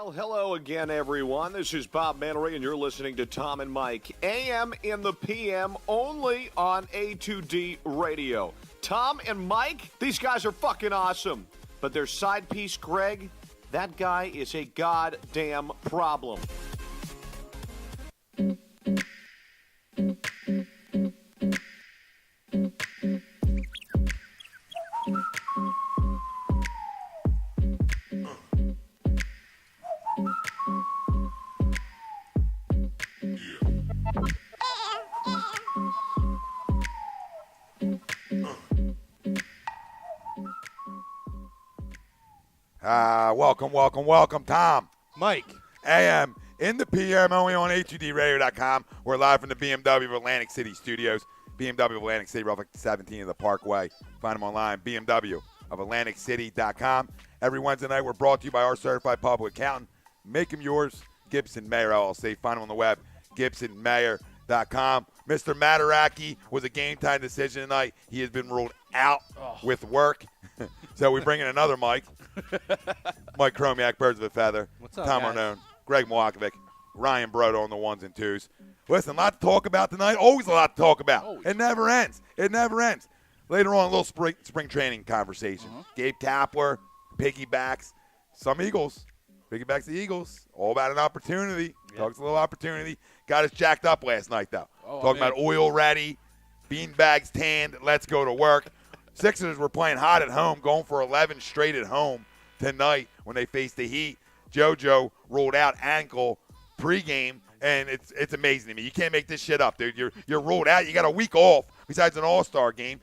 Well, hello again, everyone. This is Bob Mannery, and you're listening to Tom and Mike, AM in the PM, only on A2D Radio. Tom and Mike, these guys are fucking awesome. But their side piece, Greg, that guy is a goddamn problem. Welcome, Tom. Mike. AM in the PM, only on A2DRadio.com. We're live from the BMW of Atlantic City studios. BMW of Atlantic City, roughly 17 of the Parkway. Find them online, BMW of AtlanticCity.com. Every Wednesday night, we're brought to you by our certified public accountant. Make them yours, Gibson Mayer LLC. Find them on the web, GibsonMayer.com. Mr. Mataraki was a game-time decision tonight. He has been ruled out with work. So we bring in another Mike. Mike Chromiak, Birds of a Feather. What's up, Tom guys? Arnone, Greg Milwakovic, Ryan Brodo on the ones and twos. Listen, a lot to talk about tonight. Always a lot to talk about. Always. It never ends. It never ends. Later on, a little spring training conversation. Gabe Kapler, piggybacks, some Eagles. Piggybacks the Eagles. All about an opportunity. Yep. Talks a little opportunity. Got us jacked up last night, though. Talking about oil ready, beanbags tanned. Let's go to work. Sixers were playing hot at home, going for 11 straight at home tonight when they faced the Heat. JoJo rolled out ankle pregame, and it's amazing to me. You can't make this shit up, dude. You're rolled out. You got a week off besides an all-star game.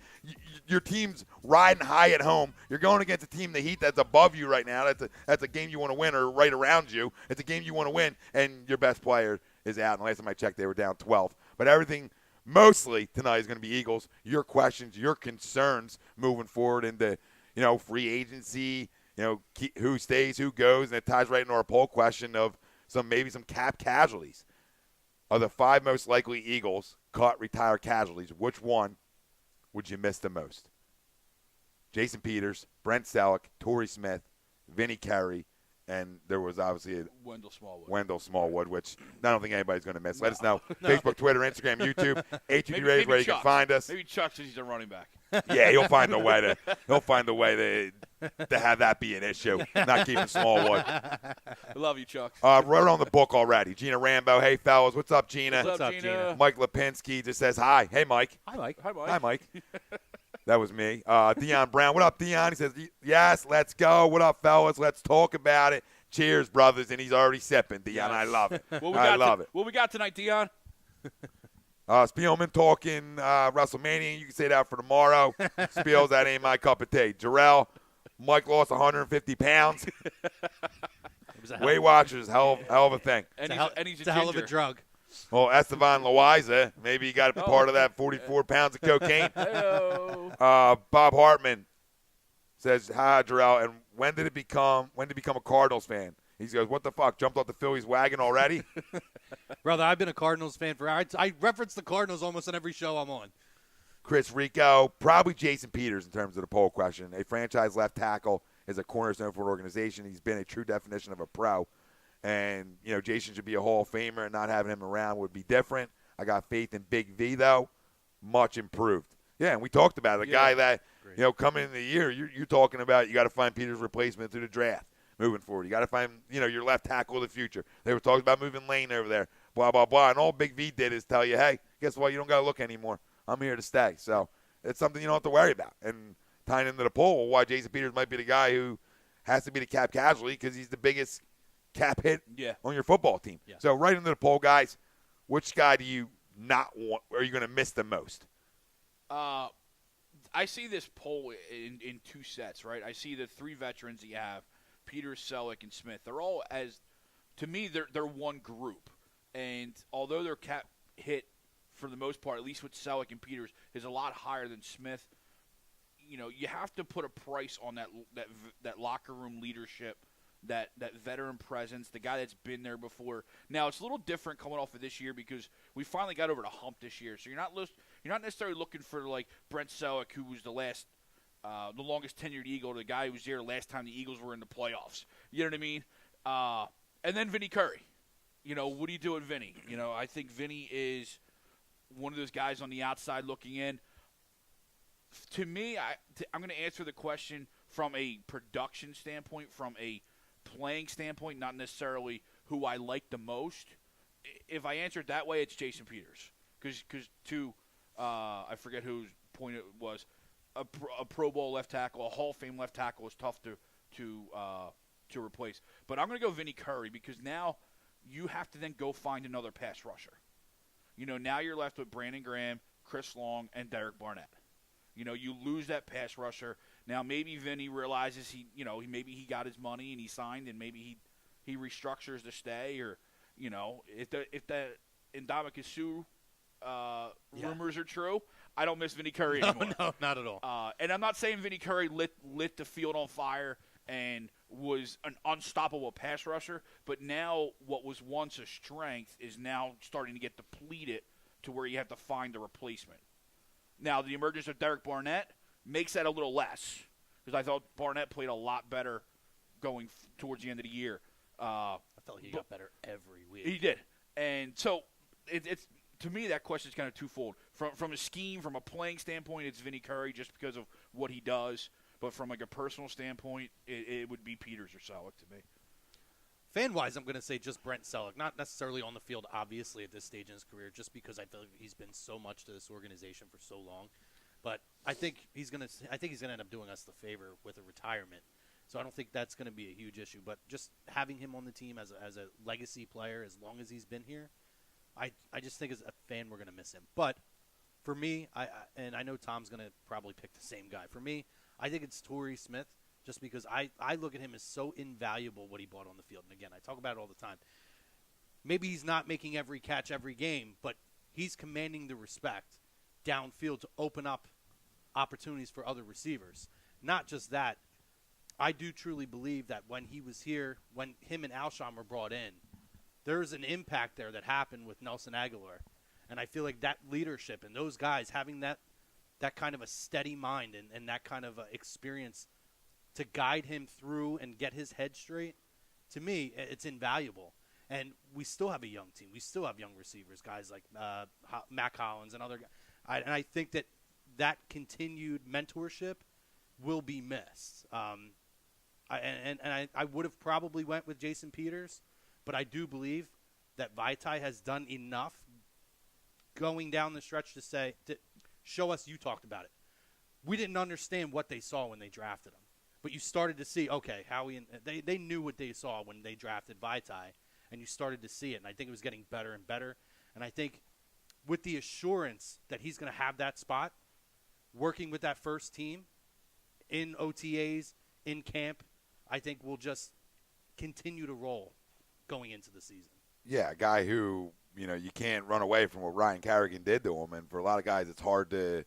Your team's riding high at home. You're going against a team, the Heat, that's above you right now. That's a game you want to win, or right around you. It's a game you want to win, and your best player is out. And last time I checked, they were down 12. But everything mostly tonight is going to be Eagles. Your questions, your concerns moving forward into, free agency, who stays, who goes, and it ties right into our poll question of maybe some cap casualties. Of the 5 most likely Eagles cut, retire casualties, which one would you miss the most? Jason Peters, Brent Selleck, Torrey Smith, Vinny Curry, and there was obviously Wendell Smallwood, which I don't think anybody's going to miss. Let us know. No. Facebook, Twitter, Instagram, YouTube, A2D Radio is where you can find us. Maybe Chuck says he's a running back. Yeah, he'll find a way to have that be an issue. Not keeping Smallwood. I love you, Chuck. Wrote on the book already. Gina Rambo. Hey, fellas. What's up, Gina? What's up, Gina? Mike Lipinski just says hi. Hey, Mike. Hi, Mike. Hi, Mike. Hi, Mike. That was me. Deion Brown. What up, Deion? He says, yes, let's go. What up, fellas? Let's talk about it. Cheers, brothers. And he's already sipping, Deion. Yes. I love it. I love it. What we got tonight, Dion? Spielman talking WrestleMania. You can say that for tomorrow. Spiels, that ain't my cup of tea. Jarrell, Mike lost 150 pounds. Weight Watchers, hell of a thing. And he's It's a hell of a drug. Well, Estevan Loaiza, maybe he got to be part of that 44 pounds of cocaine. Hello. Bob Hartman says, hi, Jarrell, and when did he become a Cardinals fan? He goes, what the fuck, jumped off the Phillies wagon already? Brother, I've been a Cardinals fan I reference the Cardinals almost on every show I'm on. Chris Rico, probably Jason Peters in terms of the poll question. A franchise left tackle is a cornerstone for an organization. He's been a true definition of a pro. And, Jason should be a Hall of Famer, and not having him around would be different. I got faith in Big V, though. Much improved. Yeah, and we talked about it. A guy that, coming into the year, you're talking about you got to find Peters' replacement through the draft moving forward. You got to find, your left tackle of the future. They were talking about moving Lane over there, blah, blah, blah. And all Big V did is tell you, hey, guess what? You don't got to look anymore. I'm here to stay. So it's something you don't have to worry about. And tying into the poll, why Jason Peters might be the guy who has to be the cap casualty because he's the biggest cap hit on your football team. Yeah. So right into the poll, guys, which guy do you not want, or are you going to miss the most? I see this poll in 2 sets, right? I see the 3 veterans that you have, Peters, Selleck, and Smith. They're all, to me, they're one group. And although their cap hit, for the most part, at least with Selleck and Peters, is a lot higher than Smith, you have to put a price on that locker room leadership, that veteran presence, the guy that's been there before. Now, it's a little different coming off of this year because we finally got over the hump this year. So you're not necessarily looking for like Brent Selleck, who was the longest tenured Eagle, the guy who was there last time the Eagles were in the playoffs. You know what I mean? And then Vinny Curry. What do you do with Vinny? I think Vinny is one of those guys on the outside looking in. To me, I'm going to answer the question from a production standpoint, from a playing standpoint, not necessarily who I like the most. If I answer it that way, it's Jason Peters. Because I forget whose point it was, a Pro Bowl left tackle, a Hall of Fame left tackle is tough to replace. But I'm going to go Vinny Curry because now you have to then go find another pass rusher. Now you're left with Brandon Graham, Chris Long, and Derek Barnett. You lose that pass rusher. Now maybe Vinny realizes maybe he got his money and he signed, and maybe he restructures to stay, or if the Ndamukong Suh rumors are true, I don't miss Vinny Curry anymore. No, not at all. And I'm not saying Vinny Curry lit the field on fire and was an unstoppable pass rusher, but now what was once a strength is now starting to get depleted to where you have to find a replacement. Now, the emergence of Derek Barnett makes that a little less, because I thought Barnett played a lot better going towards the end of the year. I felt he got better every week. He did. And so it's to me, that question is kind of twofold. From a scheme, from a playing standpoint, it's Vinny Curry just because of what he does. But from like a personal standpoint, it would be Peters or Selleck to me. Fan-wise, I'm going to say just Brent Selleck. Not necessarily on the field, obviously, at this stage in his career, just because I feel like he's been so much to this organization for so long. But I think he's going to end up doing us the favor with a retirement. So I don't think that's going to be a huge issue. But just having him on the team as a legacy player as long as he's been here, I just think as a fan we're going to miss him. But for me, and I know Tom's going to probably pick the same guy. For me, I think it's Torrey Smith, just because I look at him as so invaluable what he brought on the field. And again, I talk about it all the time. Maybe he's not making every catch every game, but he's commanding the respect downfield to open up opportunities for other receivers. Not just that, I do truly believe that when he was here, when him and Alshon were brought in, there's an impact there that happened with Nelson Aguilar. And I feel like that leadership and those guys having that kind of a steady mind and that kind of experience to guide him through and get his head straight, to me, it's invaluable. And we still have a young team. We still have young receivers, guys like Mac Hollins and other guys. And I think that continued mentorship will be missed. I would have probably went with Jason Peters, but I do believe that Vaitai has done enough going down the stretch to show us. You talked about it. We didn't understand what they saw when they drafted him. But you started to see, okay, Howie, they knew what they saw when they drafted Vaitai, and you started to see it. And I think it was getting better and better. And I think with the assurance that he's going to have that spot, working with that first team in OTAs, in camp, I think we'll just continue to roll going into the season. Yeah, a guy who, you can't run away from what Ryan Kerrigan did to him. And for a lot of guys, it's hard to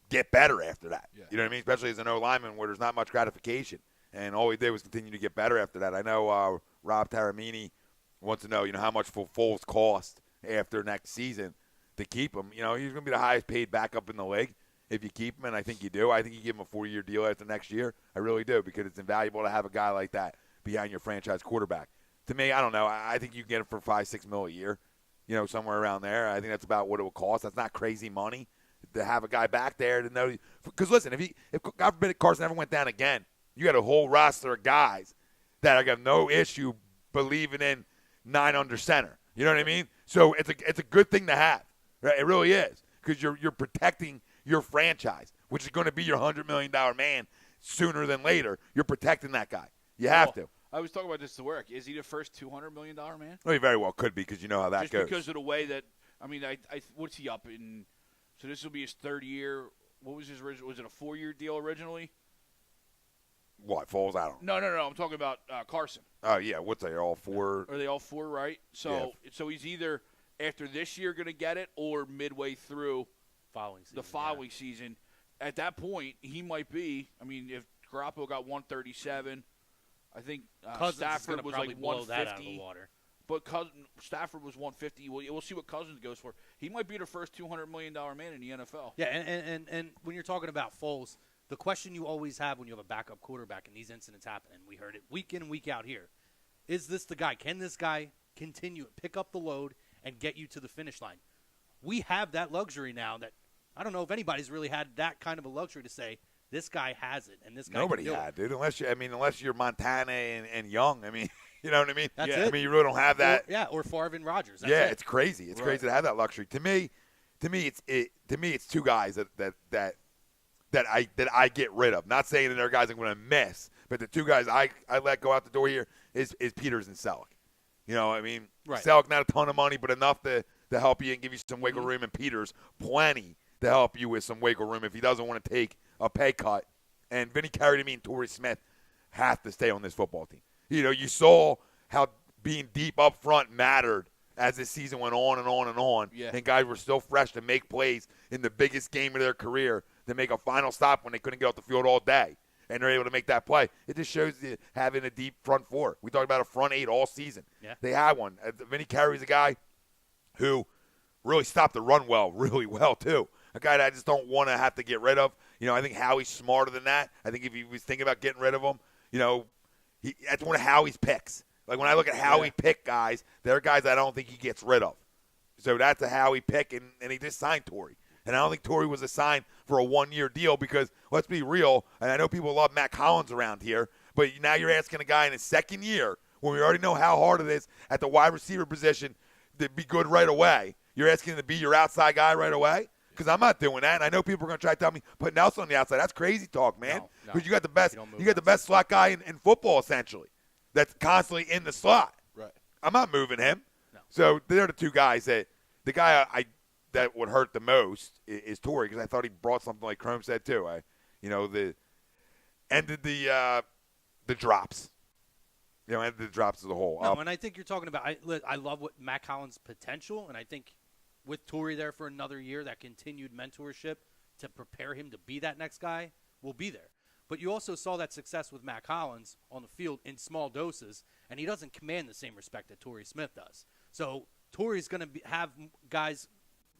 get better after that. Yeah. You know what I mean? Especially as an O-lineman where there's not much gratification. And all he did was continue to get better after that. I know Rob Taramini wants to know, how much will Foles cost after next season to keep him. He's going to be the highest paid backup in the league if you keep him, and I think you do. I think you give him a 4-year deal after next year. I really do, because it's invaluable to have a guy like that behind your franchise quarterback. To me, I don't know. I think you can get him for $5-6 million a year, somewhere around there. I think that's about what it will cost. That's not crazy money to have a guy back there to know. Because, listen, if God forbid Carson ever went down again, you got a whole roster of guys that are got no issue believing in 9 under center. You know what I mean? So it's a good thing to have. Right? It really is, because you're protecting your franchise, which is going to be your $100 million man sooner than later. You're protecting that guy. You have to. I was talking about this to work. Is he the first $200 million man? Well, he very well could be, because you know how that just goes. Just because of the way that, what's he up in? So this will be his 3rd year. What was his original? Was it a 4-year deal originally? What, Foles? I don't know. No. I'm talking about Carson. Oh, yeah. What's they, all 4? Are they all 4, right? So he's either after this year going to get it or midway through the following season. At that point, he might be. If Garoppolo got 137, I think Stafford was like 150. But Stafford was 150. We'll see what Cousins goes for. He might be the first $200 million man in the NFL. Yeah, and when you're talking about Foles, the question you always have when you have a backup quarterback and these incidents happen, and we heard it week in and week out here, is this the guy? Can this guy continue, pick up the load, and get you to the finish line? We have that luxury now that I don't know if anybody's really had that kind of a luxury to say, this guy has it, and this guy Nobody can do had, it. dude. Unless you're Montana and Young. I mean, you know what I mean? That's I it. mean, you really don't have that. Or Favre and Rodgers. That's yeah, it. it's crazy. It's crazy to have that luxury. To me, it's two guys that I get rid of. Not saying that they're guys I'm going to miss, but the two guys I let go out the door here is Peters and Selleck. You know, I mean, Right. Selleck not a ton of money, but enough to help you and give you some wiggle room, and Peters plenty to help you with some wiggle room if he doesn't want to take a pay cut. And Vinny Curry, to me, and Torrey Smith have to stay on this football team. You know, you saw how being deep up front mattered as this season went on and on and on. Yeah. And guys were still fresh to make plays in the biggest game of their career to make a final stop when they couldn't get off the field all day. And they're able to make that play. It just shows you having a deep front four. We talked about a front eight all season. Yeah. They had one. Vinny Curry's a guy who really stopped the run really well, too. A guy that I just don't want to have to get rid of. You know, I think Howie's smarter than that. I think if he was thinking about getting rid of him, you know, that's one of Howie's picks. Like when I look at Howie pick guys, they're guys I don't think he gets rid of. So that's a Howie pick, and he just signed Torrey. And I don't think Torrey was assigned for a one-year deal because, let's be real, and I know people love Matt Collins around here, but now you're asking a guy in his second year when we already know how hard it is at the wide receiver position to be good right away. You're asking him to be your outside guy right away? Because I'm not doing that, and I know people are going to try to tell me put Nelson on the outside. That's crazy talk, man. Because you got the best, slot guy in football essentially, that's constantly in the slot. Right. I'm not moving him. No. So they're the two guys that the guy that would hurt the most is Torrey because I thought he brought something like Chrome said too. Ended the drops. You know, ended the drops as a whole. No, and I think you're talking about. I love what Matt Collins' potential, and I think with Torrey there for another year, that continued mentorship to prepare him to be that next guy will be there. But you also saw that success with Matt Collins on the field in small doses, and he doesn't command the same respect that Torrey Smith does. So Torrey's going to have guys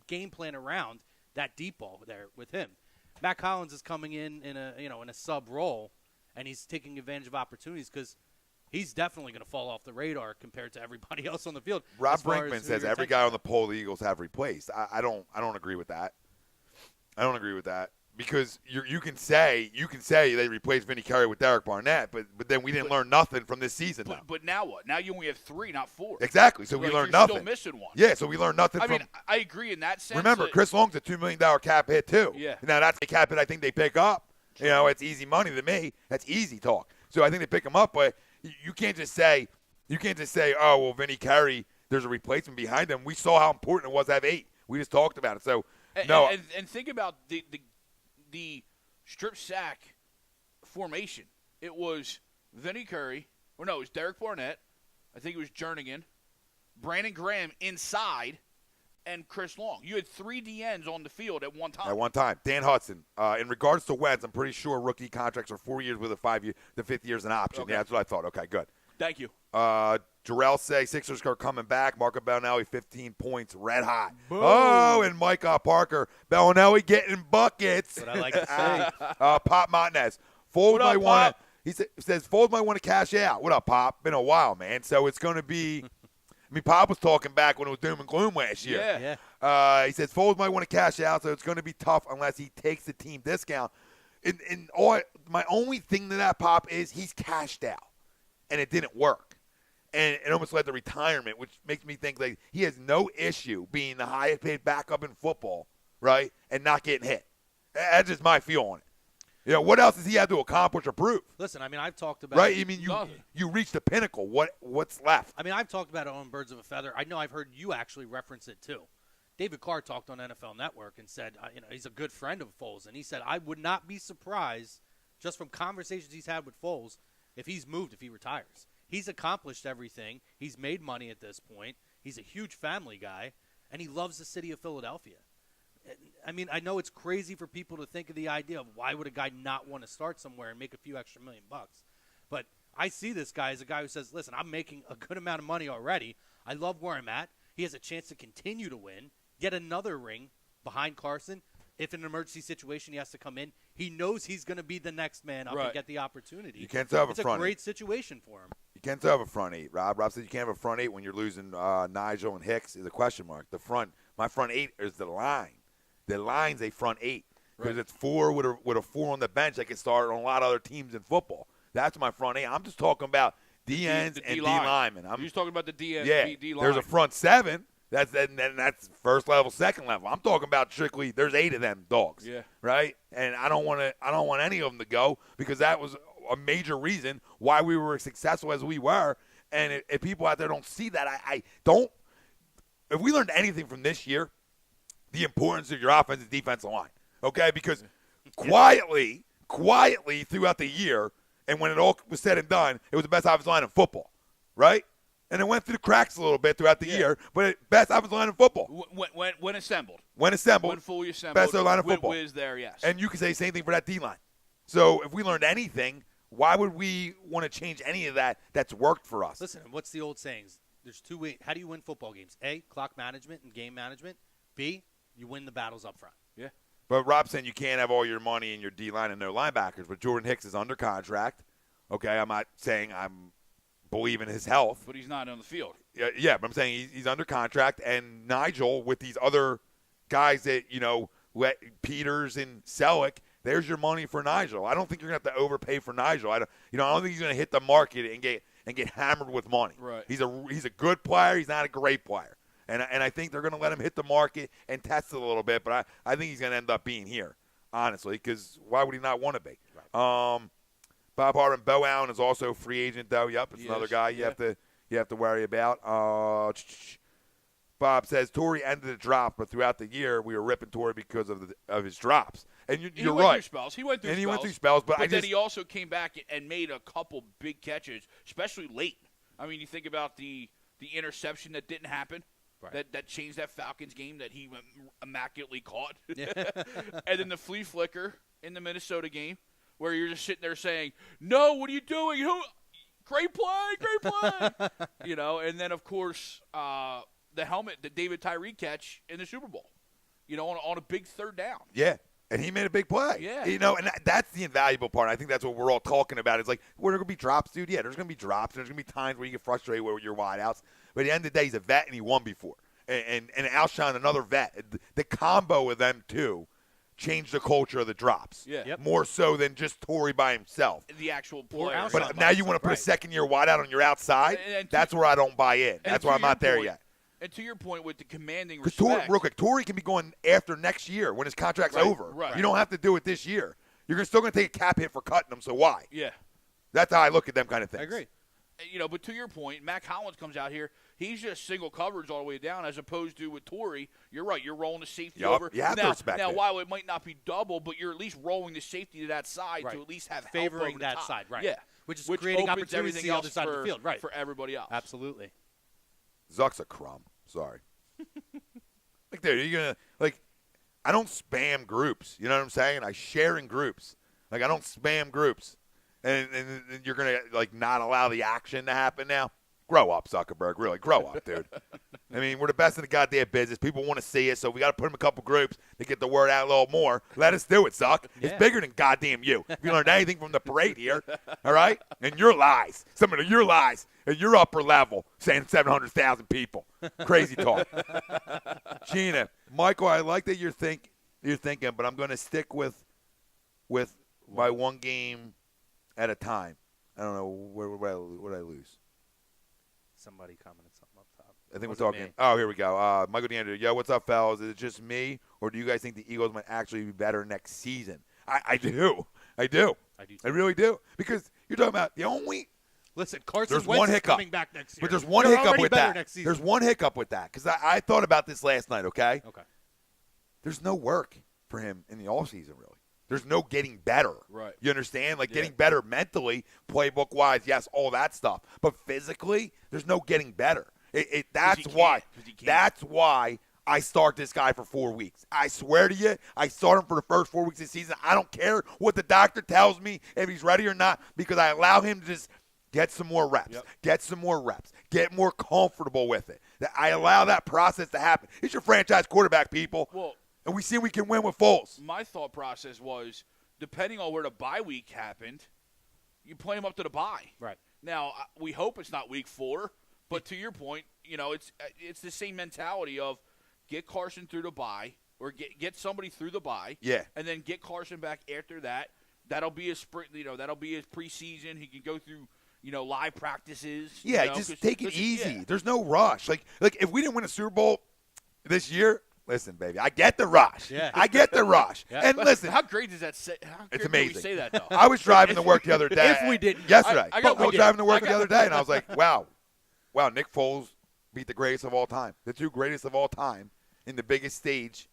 game plan around that deep ball there with him. Matt Collins is coming in a sub role, and he's taking advantage of opportunities because he's definitely going to fall off the radar compared to everybody else on the field. Rob Brinkman says every guy on the pole the Eagles have replaced. I don't agree with that. I don't agree with that because you can say they replaced Vinny Curry with Derek Barnett, but then we didn't learn nothing from this season. But now what? Now you only have 3, not 4. Exactly. So we learned you're nothing. Still missing one. Yeah. So we learned nothing. I mean, I agree in that sense. Remember, Chris Long's a $2 million cap hit too. Yeah. Now that's a cap hit I think they pick up. You know, it's easy money to me. That's easy talk. So I think they pick him up, but you can't just say, oh well, Vinny Curry, there's a replacement behind him. We saw how important it was to have 8. We just talked about it. So no. And think about the strip sack formation. It was Vinny Curry, or no, it was Derek Barnett. I think it was Jernigan, Brandon Graham inside, and Chris Long. You had 3 DNs on the field at one time. At one time. Dan Hudson. In regards to Wentz, I'm pretty sure rookie contracts are 4 years with a 5-year. The 5th year is an option. Okay. Yeah, that's what I thought. Okay, good. Thank you. Jarrell say Sixers are coming back. Marco Bellinelli, 15 points, red hot. Boom. Oh, and Mike Parker. Bellinelli getting buckets. That's what I like to say. Pop Montanez. Foles What might up, want Pop? to. He says Foles might want to cash out. What up, Pop? Been a while, man. So it's going to be. I mean, Pop was talking back when it was doom and gloom last year. Yeah. He says Foles might want to cash out, so it's going to be tough unless he takes the team discount. My only thing to that, Pop, is he's cashed out, and it didn't work. And it almost led to retirement, which makes me think like he has no issue being the highest paid backup in football, right, and not getting hit. That's just my feel on it. You know, what else does he have to accomplish or prove? Listen, I mean, I've talked about right. I mean, nothing. you reach the pinnacle. What's left? I mean, I've talked about it on Birds of a Feather. I know I've heard you actually reference it too. David Carr talked on NFL Network and said, he's a good friend of Foles, and he said, I would not be surprised, just from conversations he's had with Foles, if he retires. He's accomplished everything. He's made money at this point. He's a huge family guy, and he loves the city of Philadelphia. I mean, I know it's crazy for people to think of the idea of why would a guy not want to start somewhere and make a few extra $1 million. But I see this guy as a guy who says, listen, I'm making a good amount of money already. I love where I'm at. He has a chance to continue to win, get another ring behind Carson. If in an emergency situation he has to come in, he knows he's going to be the next man up and get the opportunity. You can't have it's a front. Great situation for him. You can't have a front eight, Rob. Rob said you can't have a front eight when you're losing Nigel and Hicks is a question mark. My front eight is the line. The line's a front eight because it's four with a four on the bench that can start on a lot of other teams in football. That's my front eight. I'm just talking about D ends and D linemen. You're just talking about the D ends, D line. There's a front seven. That's first level, second level. I'm talking about strictly. There's 8 of them dogs. Yeah. Right. And I don't want any of them to go because that was a major reason why we were as successful as we were. And if people out there don't see that, I don't. If we learned anything from this year, the importance of your offensive defensive line, okay? Because quietly throughout the year, and when it all was said and done, it was the best offensive line in football, right? And it went through the cracks a little bit throughout the year, but best offensive line in football. When assembled. When fully assembled. Best line in football. Wiz there, yes. And you can say the same thing for that D-line. So if we learned anything, why would we want to change any of that's worked for us? Listen, what's the old sayings? There's 2 ways. How do you win football games? A, clock management and game management. B, you win the battles up front. Yeah. But Rob saying you can't have all your money in your D-line and no linebackers. But Jordan Hicks is under contract. Okay, I'm not saying I'm believing his health. But he's not on the field. Yeah, but I'm saying he's under contract. And Nigel, with these other guys that, Peters and Selleck, there's your money for Nigel. I don't think you're going to have to overpay for Nigel. I don't think he's going to hit the market and get hammered with money. Right. He's a good player. He's not a great player. And I think they're going to let him hit the market and test it a little bit. But I think he's going to end up being here, honestly, because why would he not want to be? Right. Bob Hartman, Bo Allen is also a free agent, though. Yep, it's another guy you have to worry about. Bob says Torrey ended the drop, but throughout the year we were ripping Torrey because of his drops. And you're right. He went through spells. He went through spells, but then he also came back and made a couple big catches, especially late. I mean, you think about the interception that didn't happen. Right. That changed that Falcons game that he immaculately caught. And then the flea flicker in the Minnesota game where you're just sitting there saying, no, what are you doing? Great play. And then, of course, the helmet, the David Tyree catch in the Super Bowl, on a big third down. Yeah. And he made a big play. Yeah. And that's the invaluable part. I think that's what we're all talking about. It's like, were there going to be drops, dude? Yeah, there's going to be drops. There's going to be times where you get frustrated with your wideouts. But at the end of the day, he's a vet, and he won before. And Alshon, another vet. The combo of them two changed the culture of the drops. Yeah. Yep. More so than just Torrey by himself. The actual player. But now you want to put a second-year wideout on your outside? That's where I don't buy in. That's why I'm not there yet. And to your point with the commanding respect. Because real quick, Torrey can be going after next year when his contract's over. Right. You don't have to do it this year. You're still going to take a cap hit for cutting them, so why? Yeah. That's how I look at them kind of things. I agree. But to your point, Mac Hollins comes out here. He's just single coverage all the way down, as opposed to with Torrey. You're right. You're rolling the safety over. You have to respect now, it. while it might not be double, but you're at least rolling the safety to that side to at least have favoring help over that the top. side, right? Yeah, which creating opens opportunities everything on the else other side of the field, right? For everybody else. Absolutely. Zuck's a crumb. Sorry. Dude, you're gonna I don't spam groups. You know what I'm saying? I share in groups. I don't spam groups. And you're gonna not allow the action to happen now. Grow up, Zuckerberg. Really, grow up, dude. I mean, we're the best in the goddamn business. People want to see us, so we got to put them in a couple groups to get the word out a little more. Let us do it, Zuck. It's bigger than goddamn you. If you learned anything from the parade here, all right? And your lies. Some of your lies at your upper level, saying 700,000 people. Crazy talk. Gina, Michael, I like that you're thinking, but I'm going to stick with my one game at a time. I don't know. Where would I lose? Somebody commented something up top. I think we're talking. Me. Oh, here we go. Michael DeAndre. Yo, what's up, fellas? Is it just me, or do you guys think the Eagles might actually be better next season? I do. I really do. Because you're talking about the only. Listen, Carson Wentz is coming back next year. But there's one hiccup with that. There's one hiccup with that. Because I thought about this last night, okay? Okay. There's no work for him in the offseason, really. There's no getting better. Right. You understand? Getting better mentally, playbook-wise, yes, all that stuff. But physically, there's no getting better. That's why I start this guy for 4 weeks. I swear to you, I start him for the first 4 weeks of the season. I don't care what the doctor tells me, if he's ready or not, because I allow him to just get some more reps, get more comfortable with it. I allow that process to happen. He's your franchise quarterback, people. Well, and we see we can win with Foles. My thought process was, depending on where the bye week happened, you play him up to the bye. Right. Now, we hope it's not week 4, but to your point, it's the same mentality of get Carson through the bye or get somebody through the bye. Yeah. And then get Carson back after that. That'll be his spring, that'll be his preseason. He can go through, live practices. Yeah, just take it easy. Yeah. There's no rush. Like if we didn't win a Super Bowl this year, listen, baby, I get the rush. Yeah. I get the rush. Yeah. And listen, how great does that say? It's amazing. We say that though. I was driving to work the other day. If we didn't, yesterday, I was driving to work the other day, and I was like, wow, Nick Foles beat the greatest of all time, the 2 greatest of all time in the biggest stage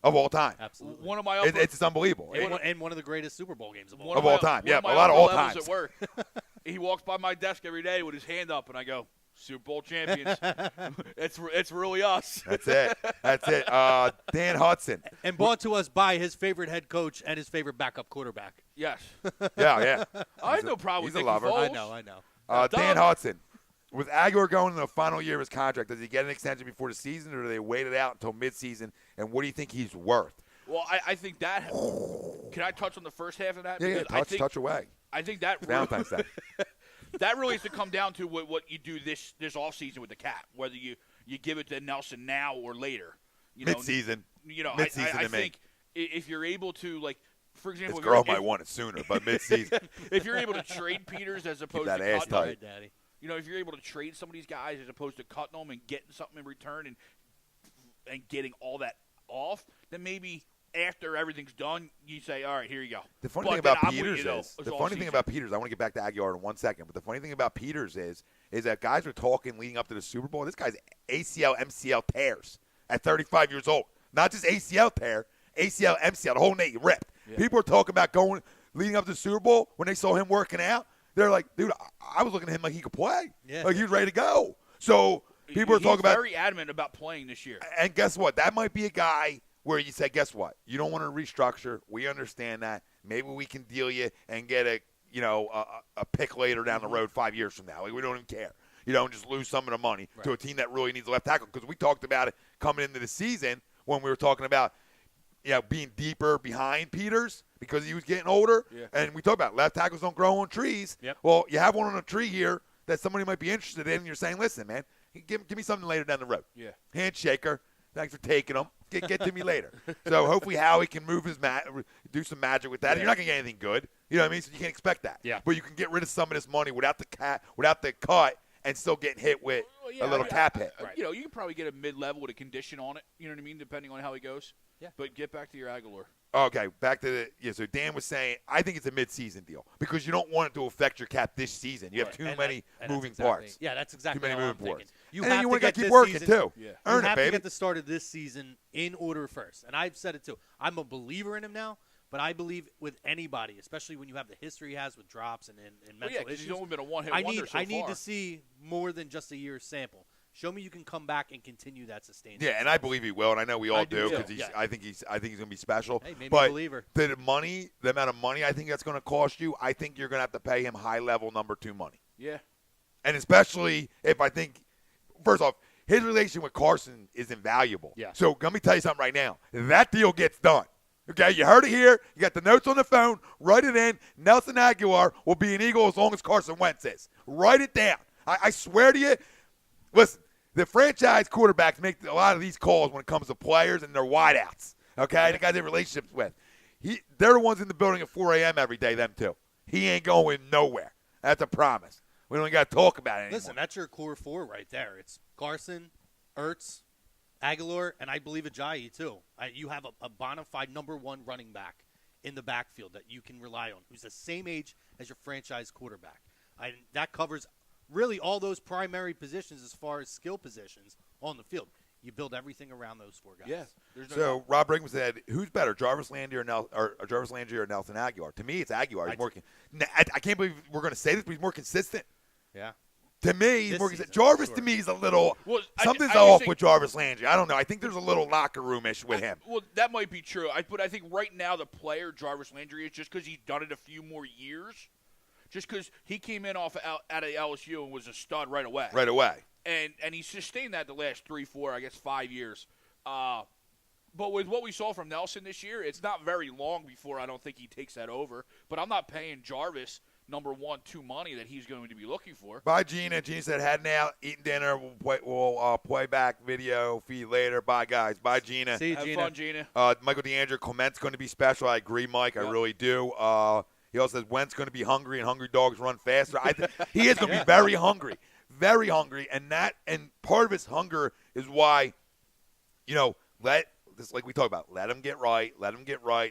of all time. Absolutely. One of my it's unbelievable. And one of the greatest Super Bowl games of all time. Yeah, a lot of all times times. At work, he walks by my desk every day with his hand up, and I go, Super Bowl champions. it's really us. That's it. Dan Hudson. And brought to us by his favorite head coach and his favorite backup quarterback. Yes. Yeah. I have no problem with He's a Nicky lover. Foles. I know. Dan Hudson. With Aguilar going in the final year of his contract, does he get an extension before the season, or do they wait it out until midseason? And what do you think he's worth? Well, I think that – can I touch on the first half of that? Yeah, touch away. I think that Valentine's Day. That really has to come down to what you do this offseason with the cap, whether you give it to Nelson now or later. Mid-season. Mid-season I to think if you're able to, like, for example – this girl might want it sooner, but mid-season. If you're able to trade Peters as opposed that to ass cutting tight. them, if you're able to trade some of these guys as opposed to cutting them and getting something in return and getting all that off, then maybe after everything's done, you say, all right, here you go. The funny thing about Peters I want to get back to Aguilar in 1 second, but the funny thing about Peters is that guys were talking leading up to the Super Bowl. This guy's ACL, MCL tears at 35 years old. Not just ACL tear, ACL, MCL, the whole knee ripped. Yeah. People were talking about leading up to the Super Bowl when they saw him working out. They're like, dude, I was looking at him like he could play. Yeah. Like he was ready to go. So people are talking about – very adamant about playing this year. And guess what? That might be a guy where you say, guess what? You don't want to restructure. We understand that. Maybe we can deal you and get a pick later down the road 5 years from now. Like, we don't even care. And just lose some of the money to a team that really needs a left tackle. Because we talked about it coming into the season when we were talking about being deeper behind Peters because he was getting older. Yeah. And we talked about left tackles don't grow on trees. Yep. Well, you have one on a tree here that somebody might be interested in, and you're saying, listen, man, give me something later down the road. Yeah. Handshaker. Thanks for taking them. Get to me later. So hopefully Howie can move do some magic with that. Yeah. You're not going to get anything good. You know what I mean? So you can't expect that. Yeah. But you can get rid of some of this money without the cut and still getting hit with a little cap hit. Right. You can probably get a mid-level with a condition on it. You know what I mean? Depending on how he goes. Yeah. But get back to your Aguilar. Okay, back to so Dan was saying, I think it's a mid-season deal because you don't want it to affect your cap this season. You have too many moving parts. Yeah, that's exactly too many what I'm moving thinking. parts. You and have you to want get to keep this working, season, too. Yeah. Earn you it, have baby. to get the start of this season in order first. And I've said it, too. I'm a believer in him now, but I believe with anybody, especially when you have the history he has with drops and mental issues. He's only been a one-hit wonder so far. I need to see more than just a year's sample. Show me you can come back and continue that sustained. Yeah, and I believe he will, and I know we all do because I think he's going to be special. Hey, maybe but a believer. The amount of money I think that's going to cost you, I think you're going to have to pay him high-level number 2 money. Yeah. And especially if I think, first off, his relation with Carson is invaluable. Yeah. So let me tell you something right now. That deal gets done. Okay, you heard it here. You got the notes on the phone. Write it in. Nelson Aguilar will be an Eagle as long as Carson Wentz is. Write it down. I swear to you. Listen, the franchise quarterbacks make a lot of these calls when it comes to players and their wideouts. Okay, the guys they have relationships with. They're the ones in the building at 4 a.m. every day, them too. He ain't going nowhere. That's a promise. We don't got to talk about it anymore. Listen, that's your core 4 right there. It's Carson, Ertz, Aguilar, and I believe Ajayi too. You have a bona fide number 1 running back in the backfield that you can rely on, who's the same age as your franchise quarterback. That covers really all those primary positions as far as skill positions on the field. You build everything around those 4 guys. Yeah. So Rob Brinkman said, "Who's better, Jarvis Landry or Nelson Aguilar?" To me, it's Aguilar. He's more. I can't believe we're going to say this, but he's more consistent. Yeah. To me, he's more consistent. Jarvis to me is a little something's I off with Jarvis Landry. I don't know. I think there's a little locker room-ish with him. Well, that might be true. But I think right now the player Jarvis Landry is just because he's done it a few more years. Just because he came in out of LSU and was a stud right away. Right away. And he sustained that the last 3, 4, I guess 5 years. But with what we saw from Nelson this year, it's not very long before I don't think he takes that over. But I'm not paying Jarvis number 1, 2 money that he's going to be looking for. Bye, Gina. Gina said, heading out, eating dinner. We'll play back video feed later. Bye, guys. Bye, Gina. See you, Have Gina. fun, Gina. Michael DeAndre, Clement's going to be special. I agree, Mike. Yep. I really do. He also says Wentz going to be hungry, and hungry dogs run faster. He is going to be very hungry, and part of his hunger is why, like we talk about, let him get right.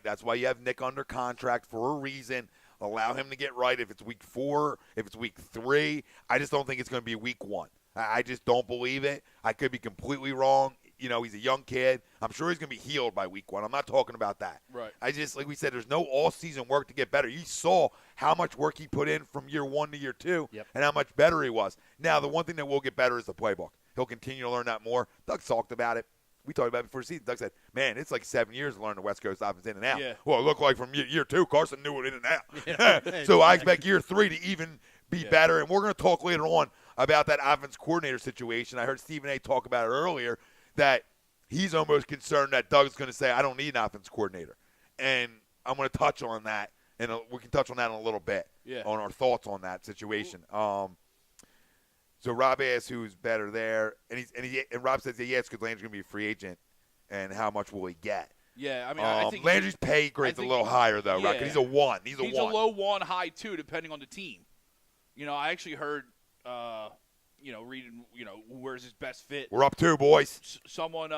That's why you have Nick under contract for a reason. Allow him to get right. If it's week 4, if it's week 3, I just don't think it's going to be week 1. I just don't believe it. I could be completely wrong. He's a young kid. I'm sure he's going to be healed by week 1. I'm not talking about that. Right. I just, like we said, there's no all-season work to get better. You saw how much work he put in from year 1 to year 2 and how much better he was. Now, the one thing that will get better is the playbook. He'll continue to learn that more. Doug talked about it. We talked about it before the season. Doug said, man, it's like 7 years to learn the West Coast offense in and out. Yeah. Well, it looked like from year 2, Carson knew it in and out. Yeah. So I expect year 3 to even be better. And we're going to talk later on about that offense coordinator situation. I heard Stephen A. talk about it earlier, that he's almost concerned that Doug's going to say, I don't need an offense coordinator. And I'm going to touch on that, and we can touch on that in a little bit, on our thoughts on that situation. So Rob asks who's better there, and Rob says, yes, because Landry's going to be a free agent, and how much will he get? Yeah, I mean, I think Landry's pay grade's a little higher, though, right? Because he's a 1. He's a low 1, high 2, depending on the team. I actually heard, reading, where's his best fit. We're up 2, boys. Someone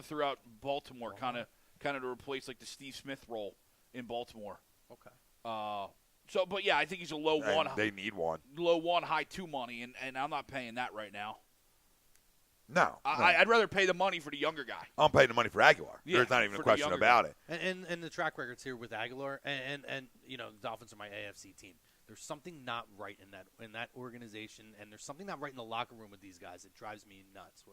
threw out Baltimore, kind of to replace like the Steve Smith role in Baltimore. Okay. But yeah, I think he's a low 1. They need 1. Low 1, high 2 money, and I'm not paying that right now. No. I'd rather pay the money for the younger guy. I'm paying the money for Aguilar. Yeah, There's not even a for the question younger about guy. it. And the track records here with Aguilar, and the Dolphins are my AFC team. There's something not right in that organization, and there's something not right in the locker room with these guys. It drives me nuts.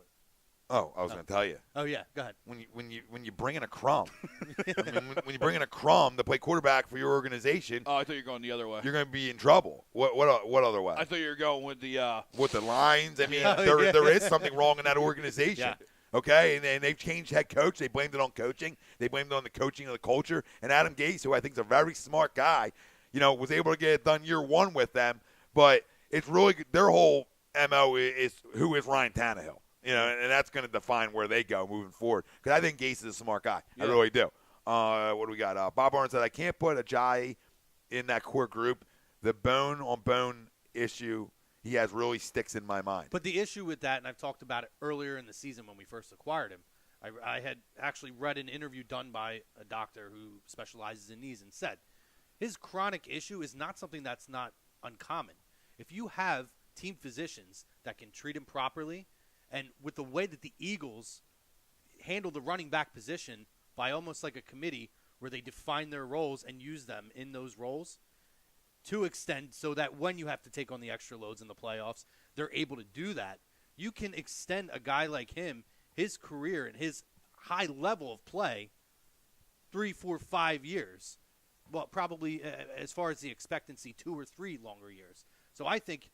Oh, I was going to tell you. Oh yeah, go ahead. When you bring in a crumb, when you bring in a crumb to play quarterback for your organization, Oh, I thought you were going the other way. you're going to be in trouble. What other way? I thought you were going with the. With the lines, I mean, Oh, yeah. there is something wrong in that organization. Yeah. Okay, and they've changed head coach. They blamed it on coaching. They blamed it on the coaching of the culture. And Adam Gase, who I think is a very smart guy, was able to get it done year 1 with them. But it's really their whole MO is who is Ryan Tannehill. And that's going to define where they go moving forward. Because I think Gase is a smart guy. Yeah. I really do. What do we got? Bob Barnes said, I can't put Ajayi in that core group. The bone-on-bone issue he has really sticks in my mind. But the issue with that, and I've talked about it earlier in the season when we first acquired him, I had actually read an interview done by a doctor who specializes in knees and said his chronic issue is not something that's not uncommon. If you have team physicians that can treat him properly, and with the way that the Eagles handle the running back position by almost like a committee where they define their roles and use them in those roles to extend so that when you have to take on the extra loads in the playoffs, they're able to do that. You can extend a guy like him, his career and his high level of play, 3, 4, 5 years. Well, probably as far as the expectancy, 2 or 3 longer years. So I think,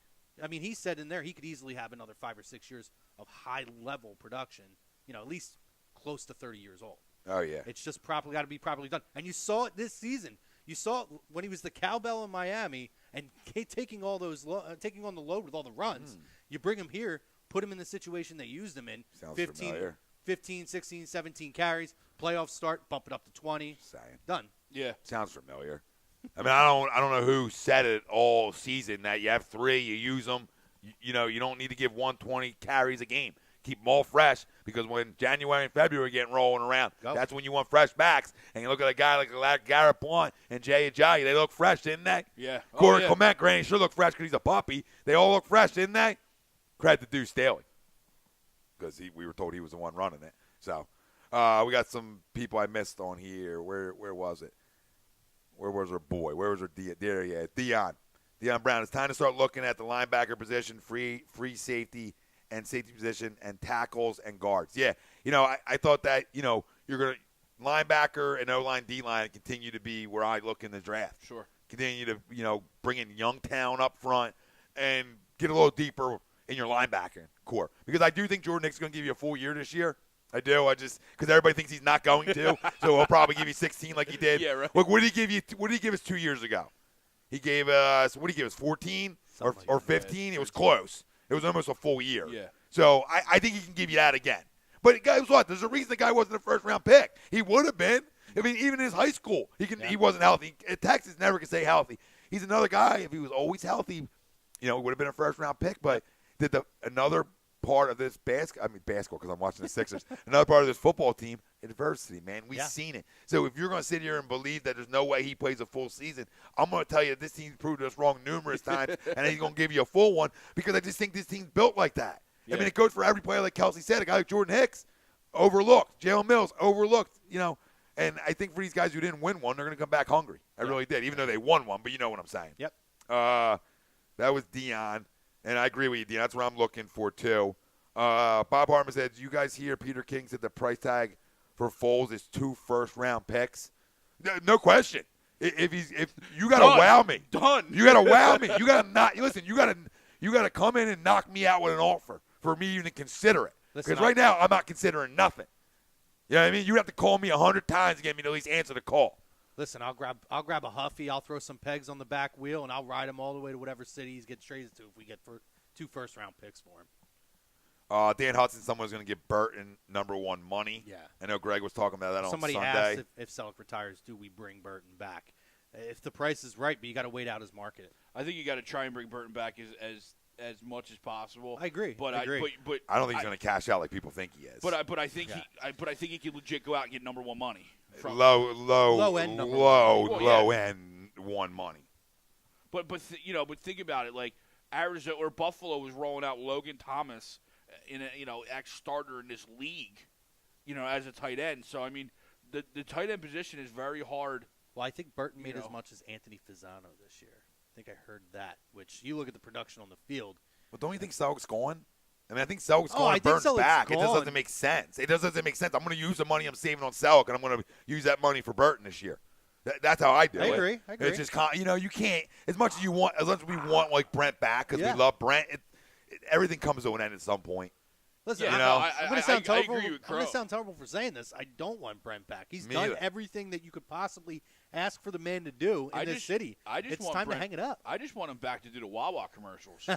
he said in there he could easily have another 5 or 6 years of high-level production, at least close to 30 years old. Oh, yeah. It's just got to be properly done. And you saw it this season. You saw it when he was the cowbell in Miami and taking all those taking on the load with all the runs. You bring him here, put him in the situation they used him in. Sounds familiar. 15, 16, 17 carries, playoffs start, bump it up to 20. Done. Yeah. Sounds familiar. I don't know who said it all season that you have 3, you use them. You don't need to give 120 carries a game. Keep them all fresh because when January and February get rolling around, that's when you want fresh backs. And you look at a guy like Garrett Blount and Jay Ajayi, they look fresh, didn't they? Yeah. Corey Clement, granted, sure look fresh because he's a puppy. They all look fresh, didn't they? Credit to Deuce Staley because we were told he was the one running it. So we got some people I missed on here. Where was it? Where was her boy? Where was her there? Yeah, Deion Brown. It's time to start looking at the linebacker position, free safety and safety position, and tackles and guards. Yeah, I thought that you're going to linebacker and O-line, D-line continue to be where I look in the draft. Sure. Continue to bring in Youngtown up front and get a little deeper in your linebacker core because I do think Jordan Hicks is going to give you a full year this year. I do. Because everybody thinks he's not going to, so he'll probably give you 16 like he did. Yeah, right. Look, what did he give us 2 years ago? He gave us, what did he give us, 14 or 15? It was close. It was almost a full year. Yeah. So I think he can give you that again. But guys, what? There's a reason the guy wasn't a first-round pick. He would have been. I mean, even in his high school, he wasn't healthy. Texas never can stay healthy. He's another guy. If he was always healthy, he would have been a first-round pick. But did another part of this basketball, because I'm watching the Sixers, another part of this football team, adversity, man. We've seen it. So if you're going to sit here and believe that there's no way he plays a full season, I'm going to tell you this team's proved us wrong numerous times, and he's going to give you a full one because I just think this team's built like that. Yeah. I mean, it goes for every player, like Kelsey said. A guy like Jordan Hicks, overlooked. Jalen Mills, overlooked. And I think for these guys who didn't win one, they're going to come back hungry. I really did, even though they won one, but you know what I'm saying. Yep. That was Dion, and I agree with you, Dion. That's what I'm looking for, too. Bob Harmon said, "You guys hear Peter King said the price tag for Foles is 2 first-round picks?" No question. If you got to wow me. Done. You got to wow me. You got to not – listen, you got to come in and knock me out with an offer for me even to consider it. Because right now I'm not considering nothing. You know what I mean? You have to call me 100 times to get me to at least answer the call. Listen, I'll grab a Huffy. I'll throw some pegs on the back wheel, and I'll ride him all the way to whatever city he's getting traded to if we get 2 first-round picks for him. Dan Hudson, someone's going to give Burton number 1 money. Yeah. I know Greg was talking about that on Sunday. Somebody asked if Selleck retires, do we bring Burton back? If the price is right, but you got to wait out his market. I think you got to try and bring Burton back as much as possible. I agree. But I don't think he's going to cash out like people think he is. But I think he can legit go out and get number 1 money. Low end 1 money. But think about it. Like Arizona or Buffalo was rolling out Logan Thomas in a ex starter in this league, as a tight end. So I mean, the tight end position is very hard. Well, I think Burton made as much as Anthony Fasano this year. I think I heard that. Which you look at the production on the field. But don't you think Selleck's gone? I mean, I think Selleck's gone and Burton's back. Gone. It just doesn't make sense. It just doesn't make sense. I'm going to use the money I'm saving on Selleck, and I'm going to use that money for Burton this year. That's how I do it. I agree. It's just, you can't, as much as we want like Brent back because we love Brent, everything comes to an end at some point. Listen, I'm going to sound terrible. I'm going to sound terrible for saying this. I don't want Brent back. He's done everything that you could possibly ask for the man to do in this city. It's time to hang it up. I just want him back to do the Wawa commercials.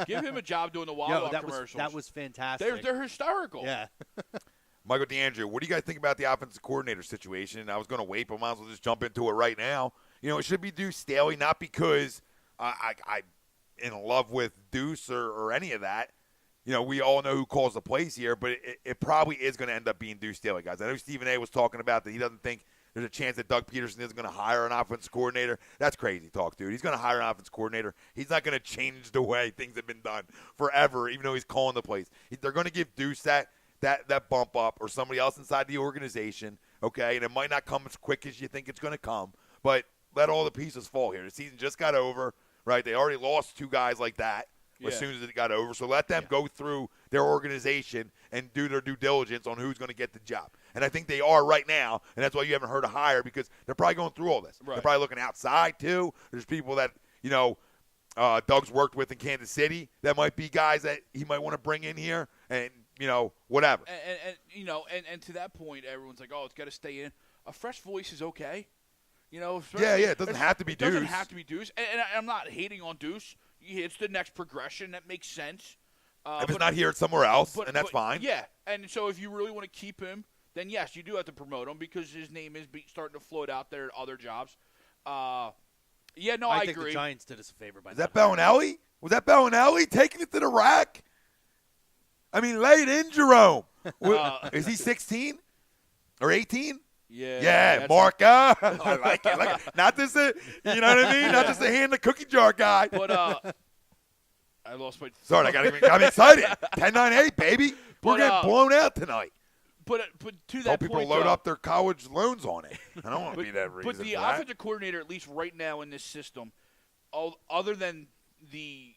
Give him a job doing the Wawa commercials. That was fantastic. They're hysterical. Yeah. Michael DeAndre, what do you guys think about the offensive coordinator situation? I was going to wait, but might as well just jump into it right now. It should be Deuce Staley, not because I'm in love with Deuce or any of that. We all know who calls the plays here, but it probably is going to end up being Deuce Staley, guys. I know Stephen A. was talking about that he doesn't think there's a chance that Doug Peterson is going to hire an offensive coordinator. That's crazy talk, dude. He's going to hire an offensive coordinator. He's not going to change the way things have been done forever, even though he's calling the plays. They're going to give Deuce that bump up or somebody else inside the organization, okay? And it might not come as quick as you think it's going to come, but let all the pieces fall here. The season just got over, right? They already lost 2 guys like that. As soon as it got over. So let them go through their organization and do their due diligence on who's going to get the job. And I think they are right now, and that's why you haven't heard a hire because they're probably going through all this. Right. They're probably looking outside, too. There's people that, Doug's worked with in Kansas City that might be guys that he might want to bring in here and, whatever. And to that point, everyone's like, oh, it's got to stay in. A fresh voice is okay. It doesn't have to be Deuce. It doesn't have to be Deuce. And I'm not hating on Deuce. It's the next progression. That makes sense. If it's not here, it's somewhere else, and that's fine. Yeah, and so if you really want to keep him, then yes, you do have to promote him because his name is starting to float out there at other jobs. I think agree. The Giants did us a favor by that. Is that Bellinelli? Was that Bellinelli taking it to the rack? I mean, lay it in, Jerome. Is he 16 or 18? Yeah, Mark. I like it. Not just you know what I mean? Not just a hand the cookie jar guy. But I lost my. Sorry, I'm excited. 10-9-8, baby. We're getting blown out tonight. But to that people point, load up their college loans on it. I don't want to be that reason. But the offensive coordinator, at least right now in this system, other than the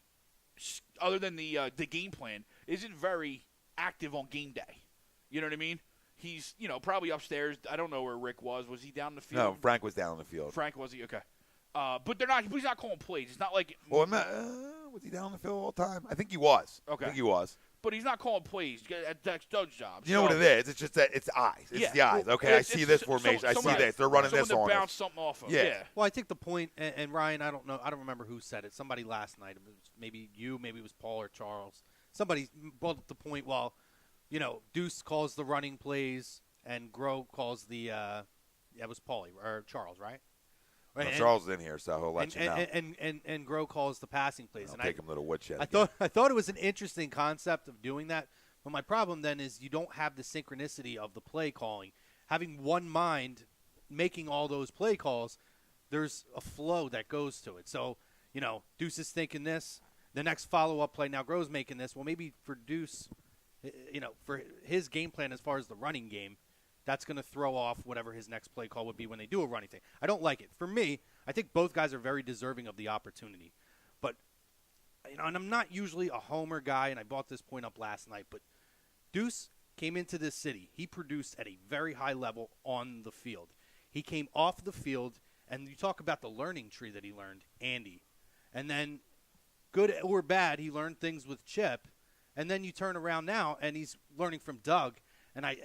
game plan, isn't very active on game day. You know what I mean? He's, probably upstairs. I don't know where Rick was. Was he down the field? No, Frank was down the field. Frank, was he? Okay. But he's not calling plays. It's not like. Well, was he down the field all the time? I think he was. Okay. I think he was. but he's not calling plays. That's Doug's job. You know what it is? It's just that it's eyes. It's the eyes. Okay, I see this formation. I see this. They're running this on bounce us. something off of. Yeah. Well, I think the point, and Ryan, I don't remember who said it. Somebody last night, maybe you, maybe it was Paul or Charles. Somebody brought up the point. Well, Deuce calls the running plays, and Grow calls the. It was Paulie or Charles, right? Well, Charles is in here, so he'll let you know. And Grow calls the passing plays. I'll and take him little woodshed. I thought it was an interesting concept of doing that. But my problem then is you don't have the synchronicity of the play calling. Having one mind making all those play calls, there's a flow that goes to it. So, Deuce is thinking this. The next follow-up play, now Grow's making this. Well, maybe for Deuce, for his game plan as far as the running game, that's going to throw off whatever his next play call would be when they do a running thing. I don't like it. For me, I think both guys are very deserving of the opportunity. But, and I'm not usually a homer guy, and I brought this point up last night, but Deuce came into this city. He produced at a very high level on the field. He came off the field, and you talk about the learning tree that he learned, Andy. And then, good or bad, he learned things with Chip. And then you turn around now, and he's learning from Doug. And I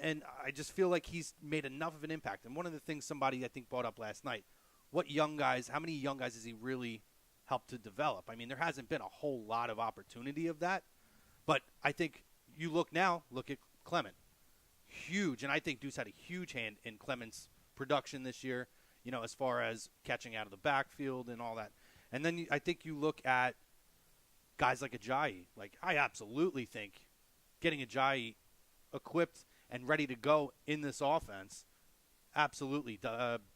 just feel like he's made enough of an impact. And one of the things somebody, I think, brought up last night, how many young guys has he really helped to develop? I mean, there hasn't been a whole lot of opportunity of that. But I think you look at Clement. Huge. And I think Deuce had a huge hand in Clement's production this year, as far as catching out of the backfield and all that. And then I think you look at guys like Ajayi. Like, I absolutely think getting Ajayi equipped and ready to go in this offense, absolutely.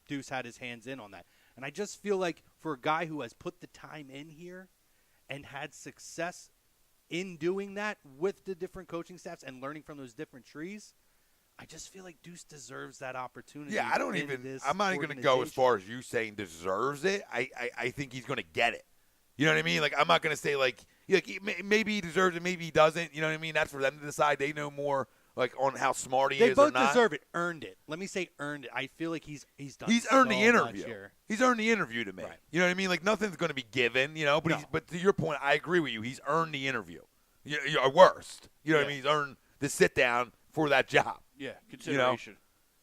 Deuce had his hands in on that. And I just feel like for a guy who has put the time in here and had success in doing that with the different coaching staffs and learning from those different trees, I just feel like Deuce deserves that opportunity. Yeah, I'm not even going to go as far as you saying deserves it. I think he's going to get it. You know what I mean? Like, I'm not going to say, maybe he deserves it, maybe he doesn't. You know what I mean? That's for them to decide. They know more, on how smart he is or not. They both deserve it. Earned it. Let me say earned it. I feel like he's done He's earned so the interview. much here. He's earned the interview to me. Right. You know what I mean? Like, nothing's going to be given, but to your point, I agree with you. He's earned the interview. You're worst. You know what I mean? He's earned the sit down for that job. Yeah, consideration.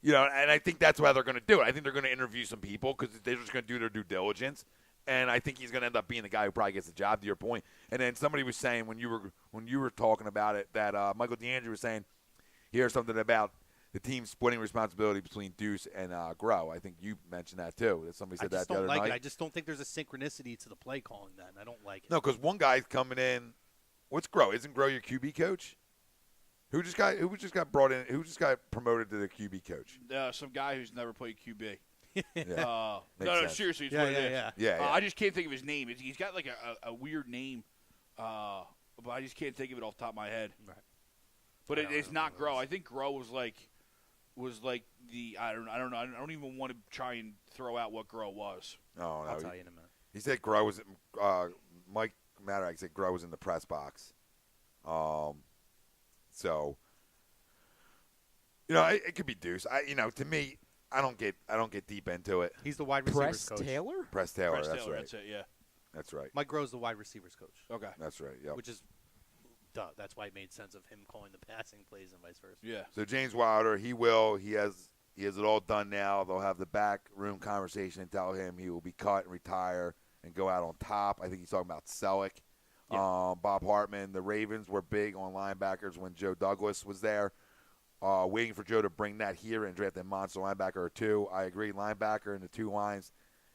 And I think that's why they're going to do it. I think they're going to interview some people because they're just going to do their due diligence. And I think he's going to end up being the guy who probably gets the job, to your point. And then somebody was saying when you were talking about it that Michael DeAndre was saying, here's something about the team splitting responsibility between Deuce and Grow. I think you mentioned that too. That somebody said that the other night. I just don't think there's a synchronicity to the play calling then. I don't like it. No, because one guy's coming in. What's Grow? Isn't Grow your QB coach? Who just got brought in? Who just got promoted to the QB coach? Some guy who's never played QB. Yeah. No, seriously, it's what it is. Yeah. I just can't think of his name. He's got like a weird name, but I just can't think of it off the top of my head. Right. But it's not Grow. I think Grow was like the I don't know. I don't even want to try and throw out what Grow was. Oh no, I'll tell you in a minute. He said Grow was Mike Maddox said Grow was in the press box. So it could be Deuce. To me, I don't get deep into it. He's the wide receivers coach. Press Taylor. That's right. That's it. Yeah. That's right. Mike Groh's the wide receivers coach. Okay. That's right. Yeah. Which is, that's why it made sense of him calling the passing plays and vice versa. Yeah. So James Wilder, he has it all done now. They'll have the back room conversation and tell him he will be cut and retire and go out on top. I think he's talking about Selleck. Yeah. Bob Hartman. The Ravens were big on linebackers when Joe Douglas was there. Waiting for Joe to bring that here and draft a monster linebacker or two. I agree. Linebacker and the two lines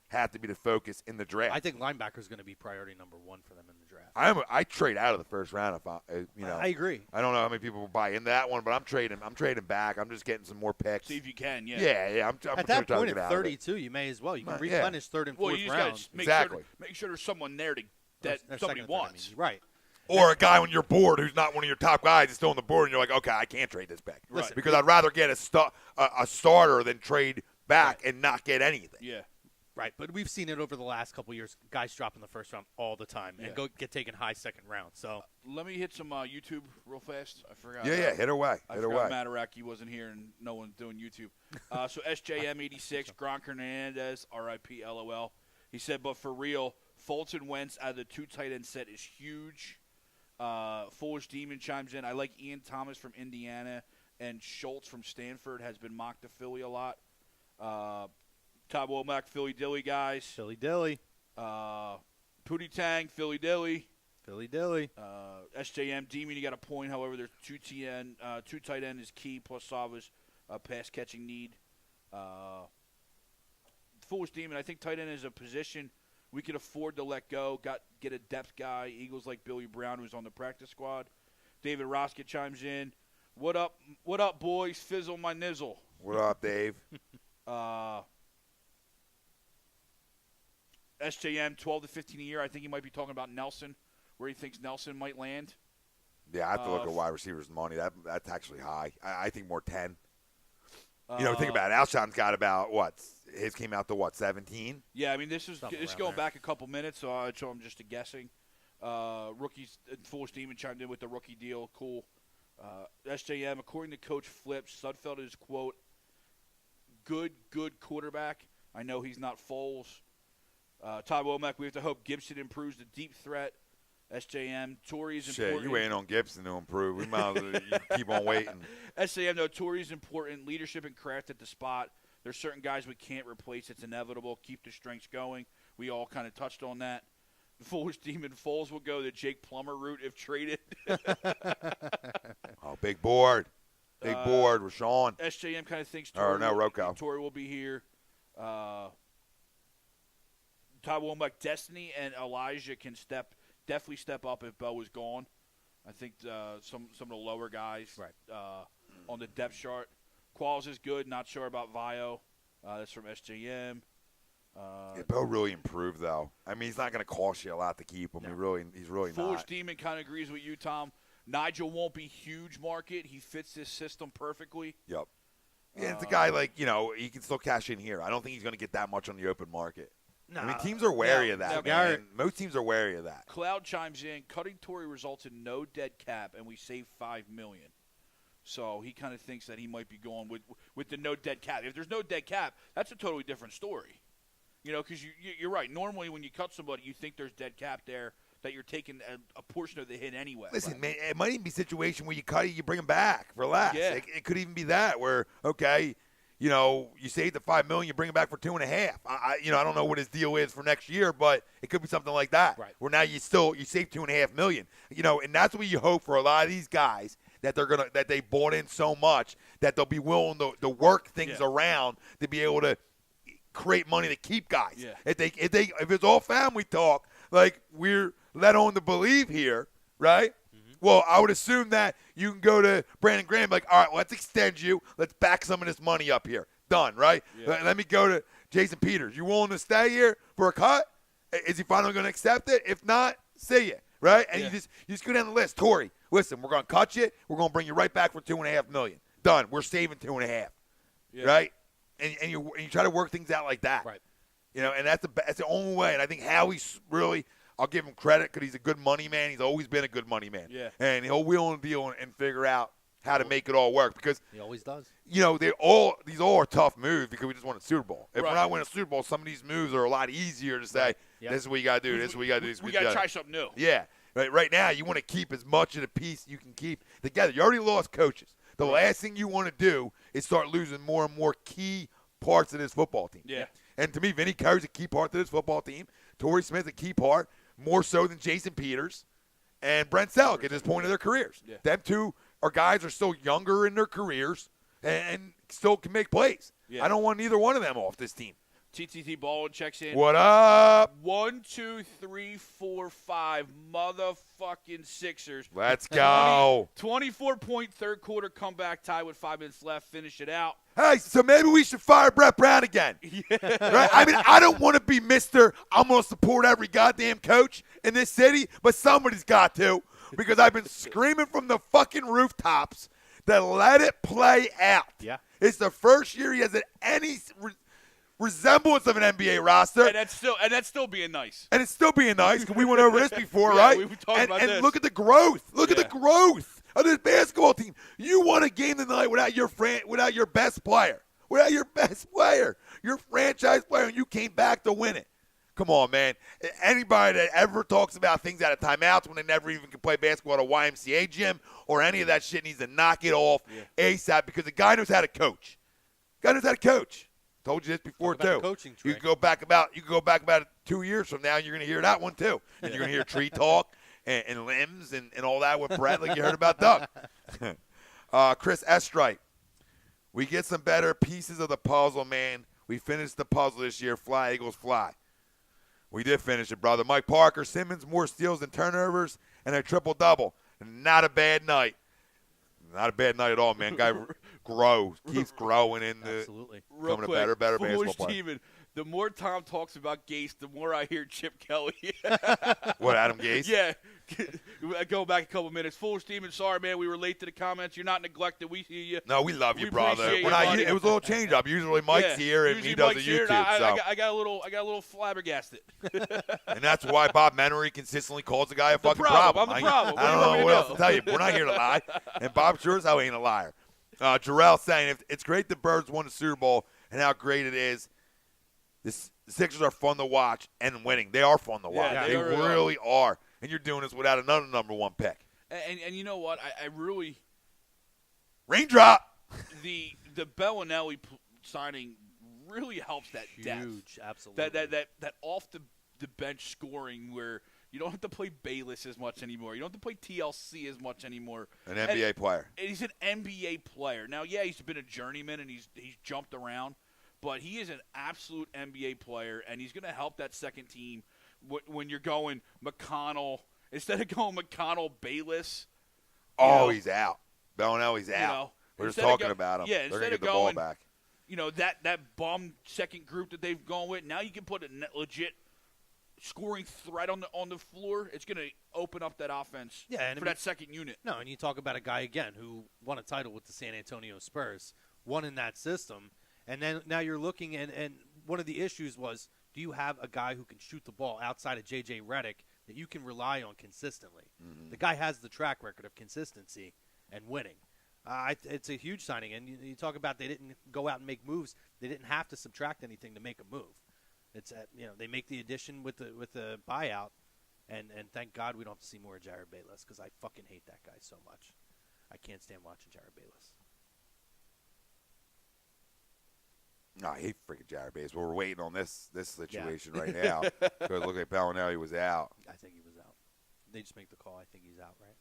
have to be the focus in the draft. I think linebacker is going to be priority number one for them in the draft. I trade out of the first round if I agree. I don't know how many people will buy into that one, but I'm trading back. I'm just getting some more picks. See if you can. Yeah. Yeah. I'm at that point at 32, you may as well. You can replenish third and fourth round. Make sure there's someone there that somebody wants. Right. Or a guy on your board who's not one of your top guys is still on the board, and you're like, okay, I can't trade this back. Listen, because I'd rather get a starter than trade back and not get anything. Yeah. Right, but we've seen it over the last couple of years. Guys drop in the first round all the time and get taken high second round. So let me hit some YouTube real fast. I forgot. Yeah, hit away. I forgot Mataraki wasn't here and no one's doing YouTube. So SJM86, Gronk Hernandez, RIP, LOL. He said, but for real, Fulton Wentz out of the two tight end set is huge. Foolish Demon chimes in. I like Ian Thomas from Indiana, and Schultz from Stanford has been mocked to Philly a lot. Todd Womack, Philly Dilly guys. Philly Dilly. Pootie Tang, Philly Dilly. Philly Dilly. SJM, Demon, you got a point. However, there's two tight end is key, plus Sava's pass-catching need. Foolish Demon, I think tight end is a position we could afford to let go. Get a depth guy. Eagles like Billy Brown, who's on the practice squad. David Roskett chimes in. What up, boys? Fizzle my nizzle. What up, Dave? SJM, 12 to 15 a year. I think he might be talking about Nelson, where he thinks Nelson might land. Yeah, I have to look at wide receivers' money. That's actually high. I think more 10. Think about it. Alshon's got about, his came out to 17? Yeah, I mean, this is going back a couple minutes, so I'm just guessing. Rookies, Foolish Demon chimed in with the rookie deal. Cool. SJM, according to Coach Flips, Sudfeld is, quote, good quarterback. I know he's not Foles. Todd Womack, we have to hope Gibson improves the deep threat. SJM, Torrey is important. Shit, you ain't on Gibson to improve. We might as well keep on waiting. SJM, though, Torrey is important. Leadership and craft at the spot. There's certain guys we can't replace. It's inevitable. Keep the strengths going. We all kind of touched on that. The Foolish Demon Foles will go the Jake Plummer route if traded. Oh, big board. Big board. Rashawn. SJM kind of thinks Rocco. Torrey will be here. Todd Womack, Destiny and Elijah can definitely step up if Bo is gone. I think some of the lower guys on the depth chart. Qualls is good. Not sure about Vio. That's from SJM. Bo really improved, though. I mean, he's not going to cost you a lot to keep him. No. He's really not. Foolish Demon kind of agrees with you, Tom. Nigel won't be huge market. He fits this system perfectly. Yep. Yeah, it's a guy he can still cash in here. I don't think he's going to get that much on the open market. No. I mean, teams are wary of that, man. Most teams are wary of that. Cloud chimes in. Cutting Torrey results in no dead cap, and we save $5 million. So he kind of thinks that he might be going with the no dead cap. If there's no dead cap, that's a totally different story. Because you're right. Normally, when you cut somebody, you think there's dead cap there, that you're taking a portion of the hit anyway. Listen, man, it might even be a situation where you cut it, you bring him back for less. Yeah. It could even be that where, okay, you save the $5 million, you bring him back for $2.5 million. I don't know what his deal is for next year, but it could be something like that. Right. Where now you save $2.5 million. And that's what you hope for a lot of these guys, that that they bought in so much that they'll be willing to work things around to be able to create money to keep guys. Yeah. If it's all family talk, like we're led on to believe here, right? Mm-hmm. Well, I would assume that you can go to Brandon Graham like, all right, let's extend you. Let's back some of this money up here. Done, right? Yeah. Let me go to Jason Peters. You willing to stay here for a cut? Is he finally going to accept it? If not, see you, right? And you just go down the list. Torrey, listen, we're going to cut you. We're going to bring you right back for $2.5 million. Done. We're saving $2.5 million, right? And you try to work things out like that, right? And that's the only way. And I think Howie's really, I'll give him credit because he's a good money man. He's always been a good money man. Yeah. And he'll wheel and deal and figure out how to make it all work because he always does. These all are tough moves because we just won a Super Bowl. If we're not winning a Super Bowl, some of these moves are a lot easier to say. Yep. This is what you got to do. This is what you got to do. We got to try something new. Yeah. Right now, you want to keep as much of the piece you can keep together. You already lost coaches. The last thing you want to do is start losing more and more key parts of this football team. Yeah. And to me, Vinny Curry's a key part to this football team. Torrey Smith's a key part, more so than Jason Peters and Brent Selleck at this point of their careers. Yeah. Them two are still younger in their careers and still can make plays. Yeah. I don't want either one of them off this team. TTT Baldwin checks in. What up? 1, 2, 3, 4, 5 motherfucking Sixers. Let's go. 24-point third quarter comeback tie with 5 minutes left. Finish it out. Hey, so maybe we should fire Brett Brown again. Yeah. Right? I mean, I don't want to be Mr. I'm going to support every goddamn coach in this city, but somebody's got to because I've been screaming from the fucking rooftops to let it play out. Yeah. It's the first year he has any resemblance of an NBA roster. And that's still being nice. And it's still being nice because we went over this before, yeah, right? We talked about this. And look at the growth. Look at the growth of this basketball team. You won a game tonight without your best player. Without your best player. Your franchise player, and you came back to win it. Come on, man. Anybody that ever talks about things out of timeouts when they never even can play basketball at a YMCA gym or any of that shit needs to knock it off ASAP because the guy knows how to coach. Told you this before too. Coaching you can go back about 2 years from now, and you're going to hear that one too, and you're going to hear tree talk and limbs and all that with Brett, like you heard about Doug. Chris Estrite, we get some better pieces of the puzzle, man. We finished the puzzle this year. Fly Eagles fly. We did finish it, brother. Mike Parker, Simmons, more steals and turnovers, and a triple-double. Not a bad night. Not a bad night at all, man. Guy keeps growing in the Real becoming quick, a better basketball player. Steven, the more Tom talks about Gase, the more I hear Chip Kelly. What, Adam Gase? Yeah. Go back a couple minutes. Foolish Steven, sorry, man. We were late to the comments. You're not neglected. We see you. No, we love you, We brother. appreciate you, It buddy. was a little change up. Usually Mike's here and Usually he does Mike's the here, YouTube. and So. I got a little flabbergasted. And that's why Bob Menery consistently calls the guy a fucking problem. problem. I'm the problem. I don't What do you want me know to what do? else to tell you. We're not here to lie. And Bob sure as hell ain't a liar. Jarrell saying, it's great the Birds won the Super Bowl and how great it is. The Sixers are fun to watch and winning. They are fun to watch. Yeah, they really are. And you're doing this without another number one pick. And you know what? I really Raindrop. the Bellinelli signing really helps that depth. Huge, absolutely. That off the bench scoring where you don't have to play Bayless as much anymore. You don't have to play TLC as much anymore. An NBA player. And he's an NBA player. Now, yeah, he's been a journeyman and he's jumped around, but he is an absolute NBA player, and he's going to help that second team when you're going McConnell. Instead of going McConnell, Bayless. He's out. Bellinelli's out. We're just talking about him. Yeah, they're going to instead get of the ball going, back. That bum second group that they've gone with, now you can put a legit scoring threat on the floor. It's going to open up that offense for that second unit. No, and you talk about a guy, again, who won a title with the San Antonio Spurs, won in that system, and then now you're looking, and one of the issues was, do you have a guy who can shoot the ball outside of J.J. Redick that you can rely on consistently? Mm-hmm. The guy has the track record of consistency and winning. It's a huge signing, and you talk about they didn't go out and make moves. They didn't have to subtract anything to make a move. It's they make the addition with the buyout, and thank God we don't have to see more of Jared Bayless because I fucking hate that guy so much. I can't stand watching Jared Bayless. No, I hate freaking Jared Bayless. We're waiting on this situation right now because look like Bellinelli was out. I think he was out. They just make the call. I think he's out, right?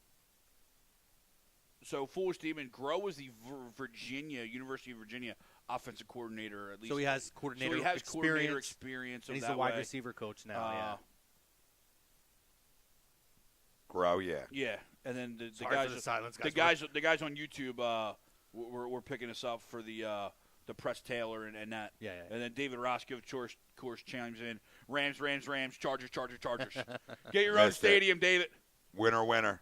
So, Foolish Demon, Groh is the University of Virginia offensive coordinator, at least. So he has coordinator experience. And he's the wide receiver coach now, Groh, yeah. Yeah, and then the guys on YouTube were picking us up for the Press Taylor and that. Yeah. And then David Roscoe, of course, chimes in. Rams, Chargers. Get your own stadium, David. Winner.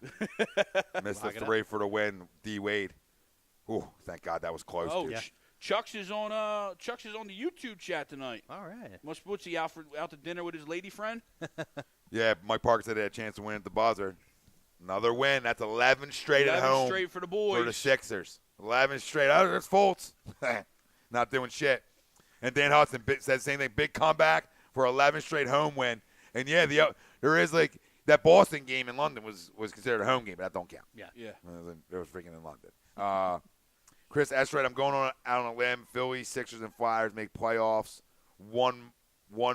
Missed the 3 for the win. D. Wade. Ooh, thank God that was close. Oh, dude. yeah. Chuck's is on the YouTube chat tonight. All right. What's he out to dinner with his lady friend? Yeah, Mike Parker said they had a chance to win at the buzzer. Another win. That's 11 straight at home. 11 straight for the boys. For the Sixers. 11 straight. Oh, there's Fultz. Not doing shit. And Dan Hudson said the same thing. Big comeback for 11 straight home win. And, yeah, there is, like, that Boston game in London was considered a home game, but that don't count. Yeah. It was freaking in London. Chris Estrade, I'm going out on a limb. Philly, Sixers, and Flyers make playoffs. One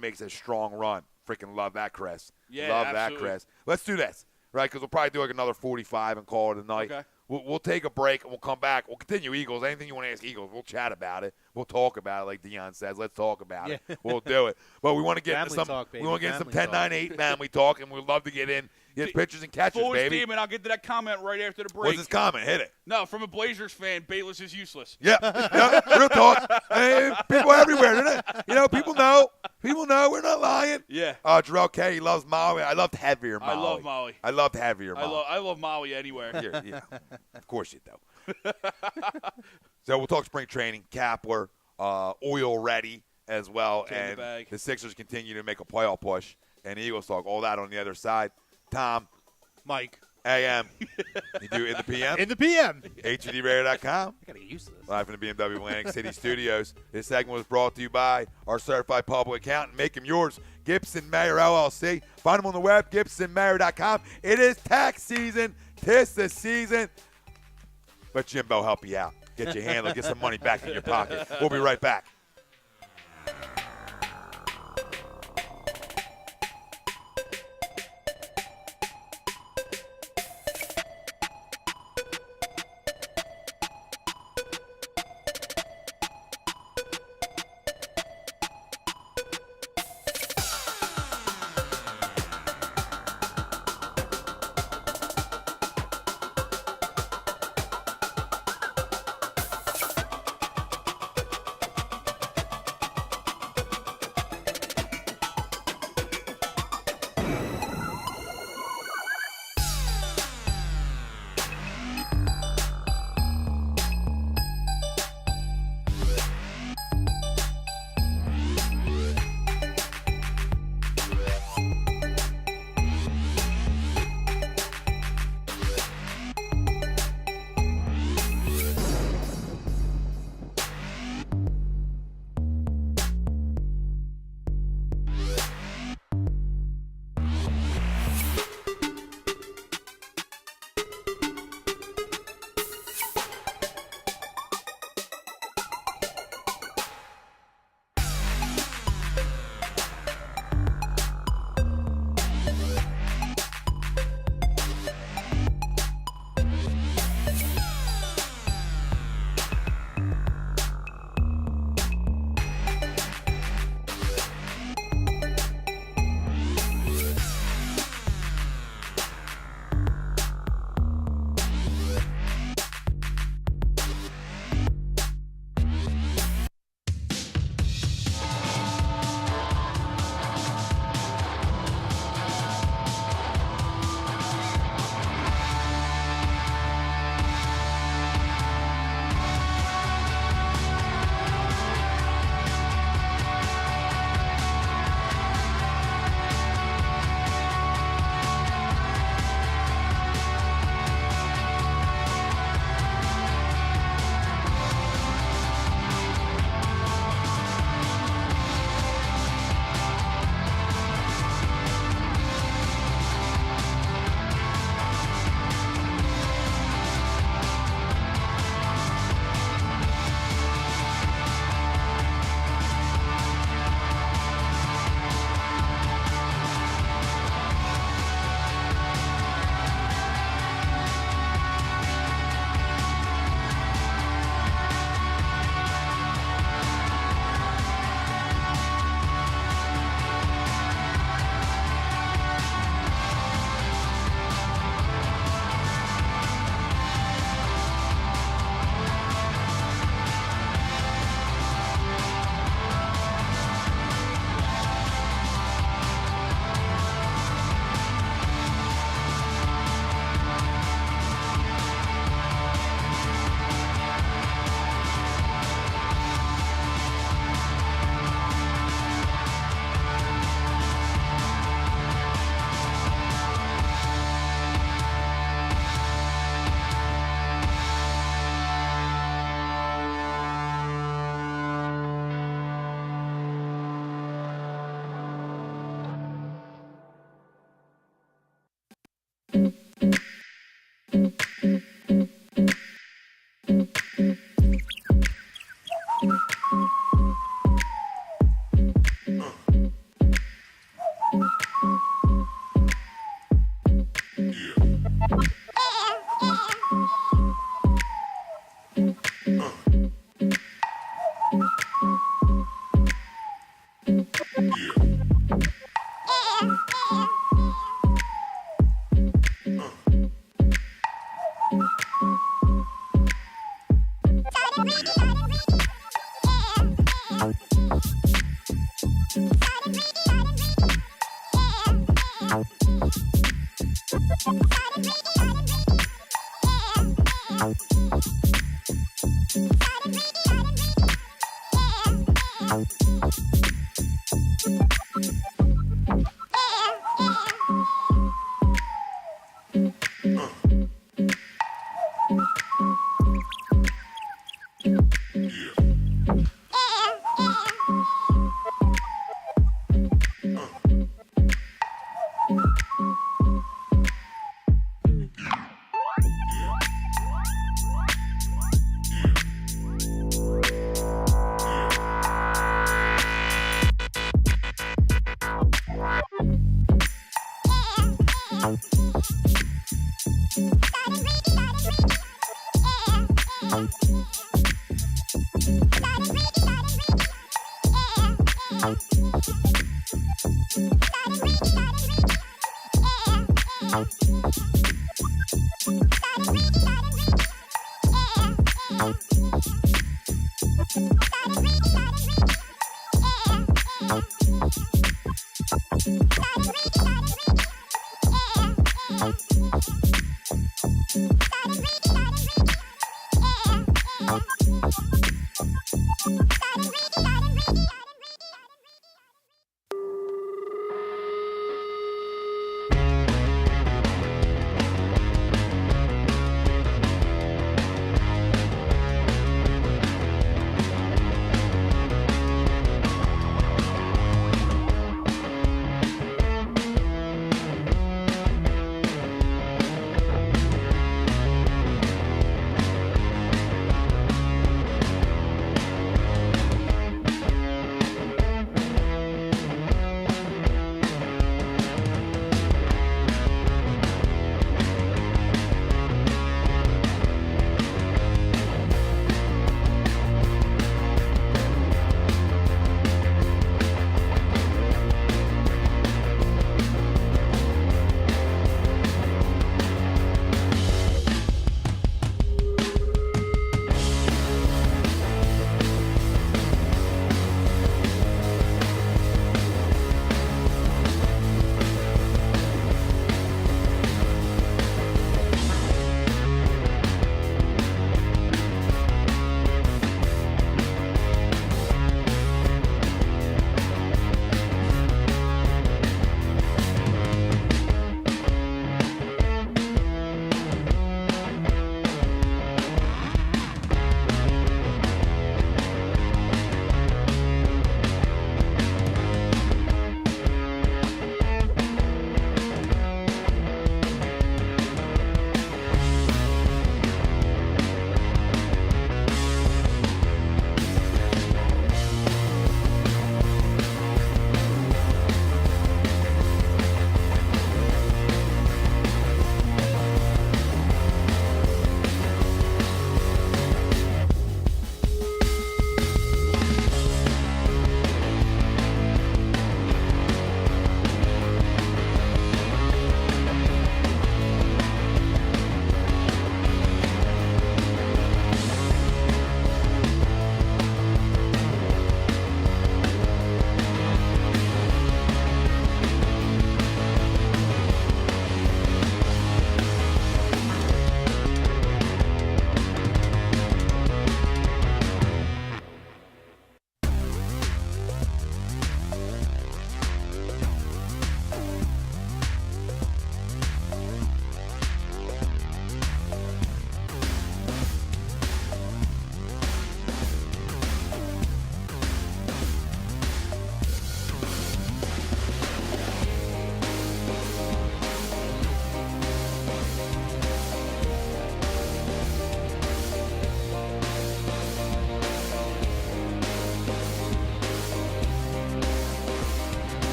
makes a strong run. Freaking love that, Chris. Yeah, love absolutely. that, Chris. Let's do this, right? Because we'll probably do like another 45 and call it a night. Okay. We'll take a break and we'll come back. We'll continue Eagles. Anything you want to ask Eagles, we'll chat about it. We'll talk about it, like Dion says. Let's talk about it. We'll do it. But we want to get into some. Talk, baby. We want to get into some Family 10-9-8 family talk, and we'd love to get pitches and catches, Foolish baby. Demon, I'll get to that comment right after the break. What's his comment? Hit it. No, from a Blazers fan, Bayless is useless. Yeah, real talk. Hey, people everywhere. People know. People know. We're not lying. Yeah. Jarrell K, he loves Maui. I loved heavier Maui. I love Maui. I loved heavier Maui. I love Maui anywhere. Yeah. Of course you do. So we'll talk spring training, Kapler, oil ready as well. And the Sixers continue to make a playoff push. And Eagles talk, all that on the other side. Tom. Mike. a.m. You do in the p.m.? In the PM. HUDRadio.com. I gotta get used to this. Live from the BMW Atlantic City studios. This segment was brought to you by our certified public accountant. Make him yours, Gibson Mayer LLC. Find him on the web, GibsonMayer.com. It is tax season. 'Tis the season. Let Jimbo help you out. Get your handle. Get some money back in your pocket. We'll be right back.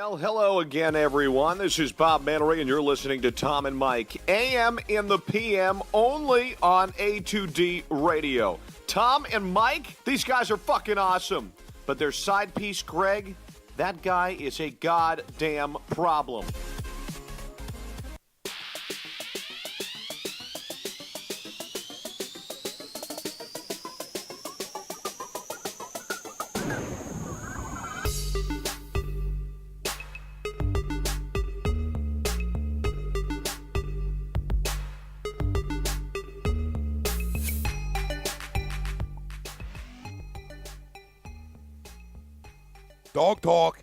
Well, hello again, everyone. This is Bob Mannery, and you're listening to Tom and Mike. AM in the PM, only on A2D Radio. Tom and Mike, these guys are fucking awesome. But their side piece, Greg, that guy is a goddamn problem. Dog Talk.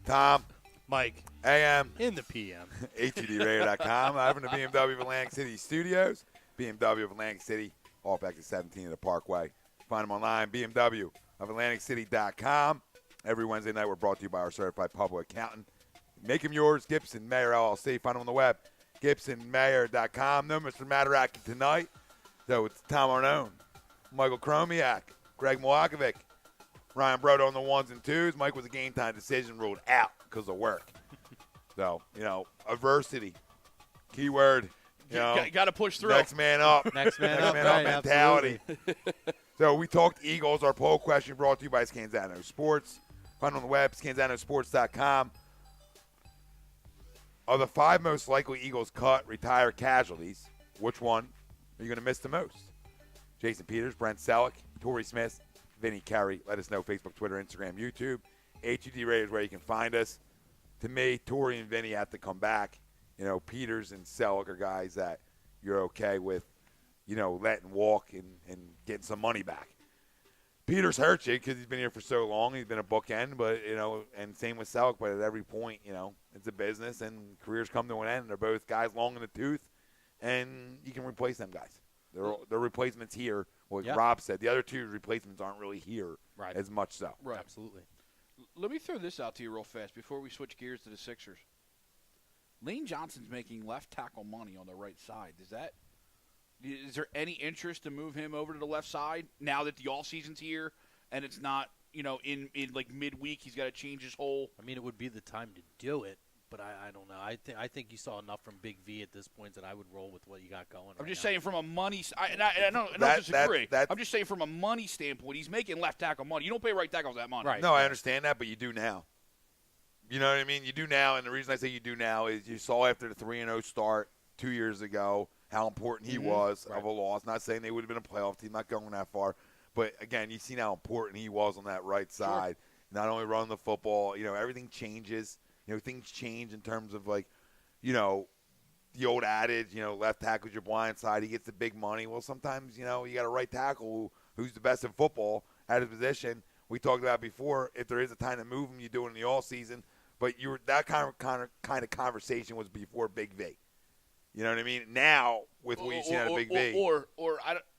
Tom. Mike. AM. In the PM. A2DRadio.com. I'm in the BMW of Atlantic City studios. BMW of Atlantic City, off back to 17 of the Parkway. Find them online, BMW of AtlanticCity.com. Every Wednesday night, we're brought to you by our certified public accountant. Make them yours, Gibson Mayer LLC. Find them on the web, GibsonMayer.com. No Mr. Mataraki tonight. So it's Tom Arnone, Michael Chromiak, Greg Milakovic, Ryan Brodo on the ones and twos. Mike was a game time decision ruled out because of work. So, adversity. Keyword. Got to push through. Next man up. Next man up, up right, mentality. So we talked Eagles. Our poll question brought to you by Scanzano Sports. Find on the web, scanzanosports.com. Of the 5 most likely Eagles cut, retire casualties, which one are you going to miss the most? Jason Peters, Brent Selleck, Torrey Smith, Vinny Carey. Let us know. Facebook, Twitter, Instagram, YouTube. HUD Radio is where you can find us. To me, Torrey and Vinny have to come back. Peters and Selleck are guys that you're okay with, letting walk and getting some money back. Peters hurts you because he's been here for so long. He's been a bookend, but, and same with Selleck. But at every point, it's a business and careers come to an end. They're both guys long in the tooth, and you can replace them guys. They're replacements here. Like Rob said, the other two replacements aren't really here as much so. Right. Absolutely. Let me throw this out to you real fast before we switch gears to the Sixers. Lane Johnson's making left tackle money on the right side. Is there any interest to move him over to the left side now that the offseason's here and it's not, in like midweek he's got to change his whole. I mean, it would be the time to do it, but I don't know. I think you saw enough from Big V at this point that I would roll with what you got going. I'm just now. saying from a money. I don't disagree. I'm just saying from a money standpoint, he's making left tackle money. You don't pay right tackles that money. Right. No, I understand that, but you do now. You know what I mean? You do now, and the reason I say you do now is you saw after the 3-0 start 2 years ago how important he was of a loss. Not saying they would have been a playoff team, not going that far. But, again, you've seen how important he was on that right side. Sure. Not only running the football, everything changes. Things change in terms of, the old adage, left tackle's your blind side. He gets the big money. Well, sometimes, you got a right tackle who's the best in football at his position. We talked about before, if there is a time to move him, you do it in the all-season. But that kind of conversation was before Big V. You know what I mean? Now, with what you see out of Big V. Or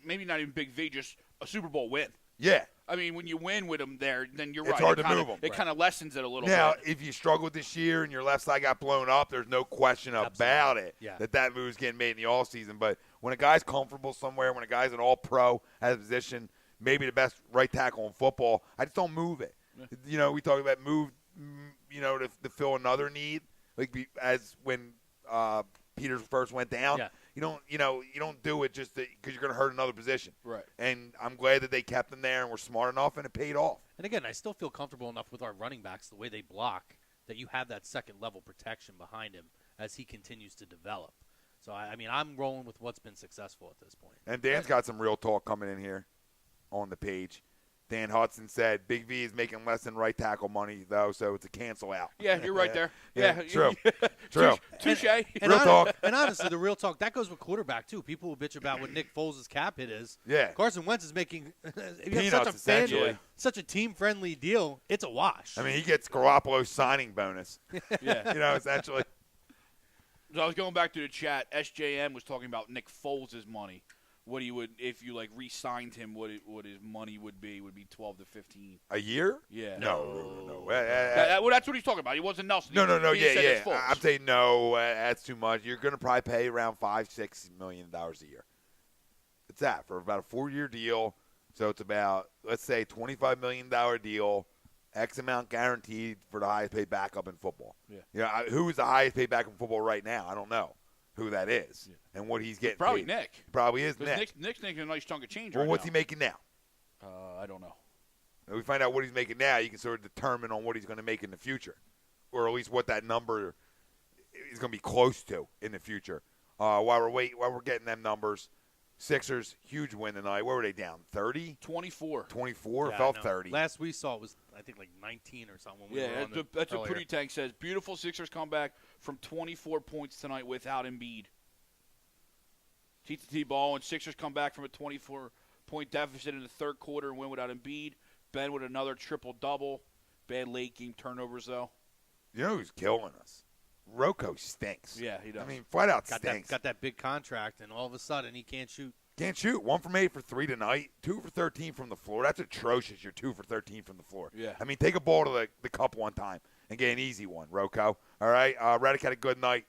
maybe not even Big V, just a Super Bowl win. Yeah. I mean, when you win with him there, then you're it's right. It's hard to move him. It kind of lessens it a little now, bit. Now, if you struggled this year and your left side got blown up, there's no question about it that move's getting made in the offseason. But when a guy's comfortable somewhere, when a guy's an all-pro, has a position, maybe the best right tackle in football, I just don't move it. Yeah. We talk about move, to fill another need, as when Peters first went down. Yeah. You don't do it just because you're going to hurt another position. Right. And I'm glad that they kept him there and were smart enough, and it paid off. And again, I still feel comfortable enough with our running backs, the way they block, that you have that second-level protection behind him as he continues to develop. So, I'm rolling with what's been successful at this point. And Dan's got some real talk coming in here on the page. Dan Hudson said Big V is making less than right tackle money, though, so it's a cancel out. Yeah, you're right there. Yeah, true. True. Touche. And Real talk. And honestly, the real talk, that goes with quarterback, too. People will bitch about what Nick Foles' cap hit is. Yeah. Carson Wentz is making if you Peanuts, have essentially. such a team-friendly deal, it's a wash. I mean, he gets Garoppolo's signing bonus. Yeah. Essentially. So I was going back to the chat. SJM was talking about Nick Foles' money. What he would, if you re-signed him, what his money would be 12 to 15 a year. Yeah. No. Well, that's what he's talking about. He wasn't Nelson. No. He said it's Yeah. Foles. I'm saying no. That's too much. You're going to probably pay around $5-6 million a year. It's that for about a 4-year deal. So it's about, let's say, $25 million deal, X amount guaranteed for the highest paid backup in football. Yeah. Who is the highest paid backup in football right now? I don't know who that is and what he's getting. Probably paid. Nick. Probably is Nick's making a nice chunk of change Well, right what's now. he making now? I don't know. If we find out what he's making now, you can sort of determine on what he's going to make in the future, or at least what that number is going to be close to in the future. While we're getting them numbers, Sixers huge win tonight. Where were they down? 30? 24. 24? Yeah, Felt no. 30. Last we saw it was, I think, like 19 or something. When we were on That's what earlier. Pretty Tank says. Beautiful Sixers comeback from 24 points tonight without Embiid. T ball and Sixers come back from a 24-point deficit in the third quarter and win without Embiid. Ben with another triple-double. Bad late game turnovers, though. You know who's killing us? Rocco stinks. Yeah, he does. I mean, flat out Got stinks. that big contract, and all of a sudden he can't shoot. Can't shoot. 1 from 8 for 3 tonight. 2 for 13 from the floor. That's atrocious. You're 2 for 13 from the floor. Yeah. I mean, take a ball to the cup one time and get an easy one, Rocco. All right. Redick had a good night,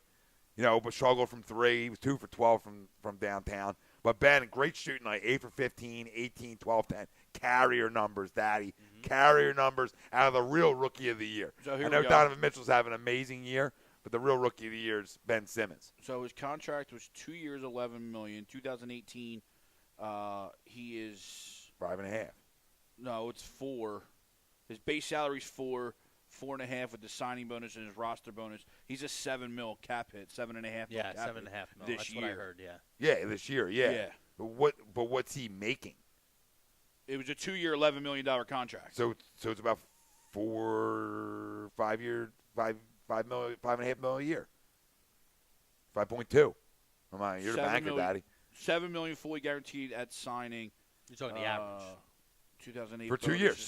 but struggled from 3. He was 2 for 12 from downtown. But Ben, great shooting night. 8 for 15, 18, 12, 10. Carrier numbers, Daddy. Mm-hmm. Carrier numbers out of the real rookie of the year. So I know Donovan Mitchell's having an amazing year, but the real rookie of the year is Ben Simmons. So his contract was 2 years, $11 million. 2018, he is 5.5. No, it's 4. His base salary is 4, 4.5 with the signing bonus and his roster bonus. He's a $7 million cap hit, 7.5. Yeah, cap 7.5 million. this That's year. what I heard. Yeah. Yeah, this year. Yeah. Yeah. But what's he making? It was a 2-year, $11 million contract. So it's about 5 year, $5.5 million a year. 5.2. Come on, you're the banker, million, Daddy. $7 million fully guaranteed at signing. You're talking the average. 2008 For 2 bonus years. is-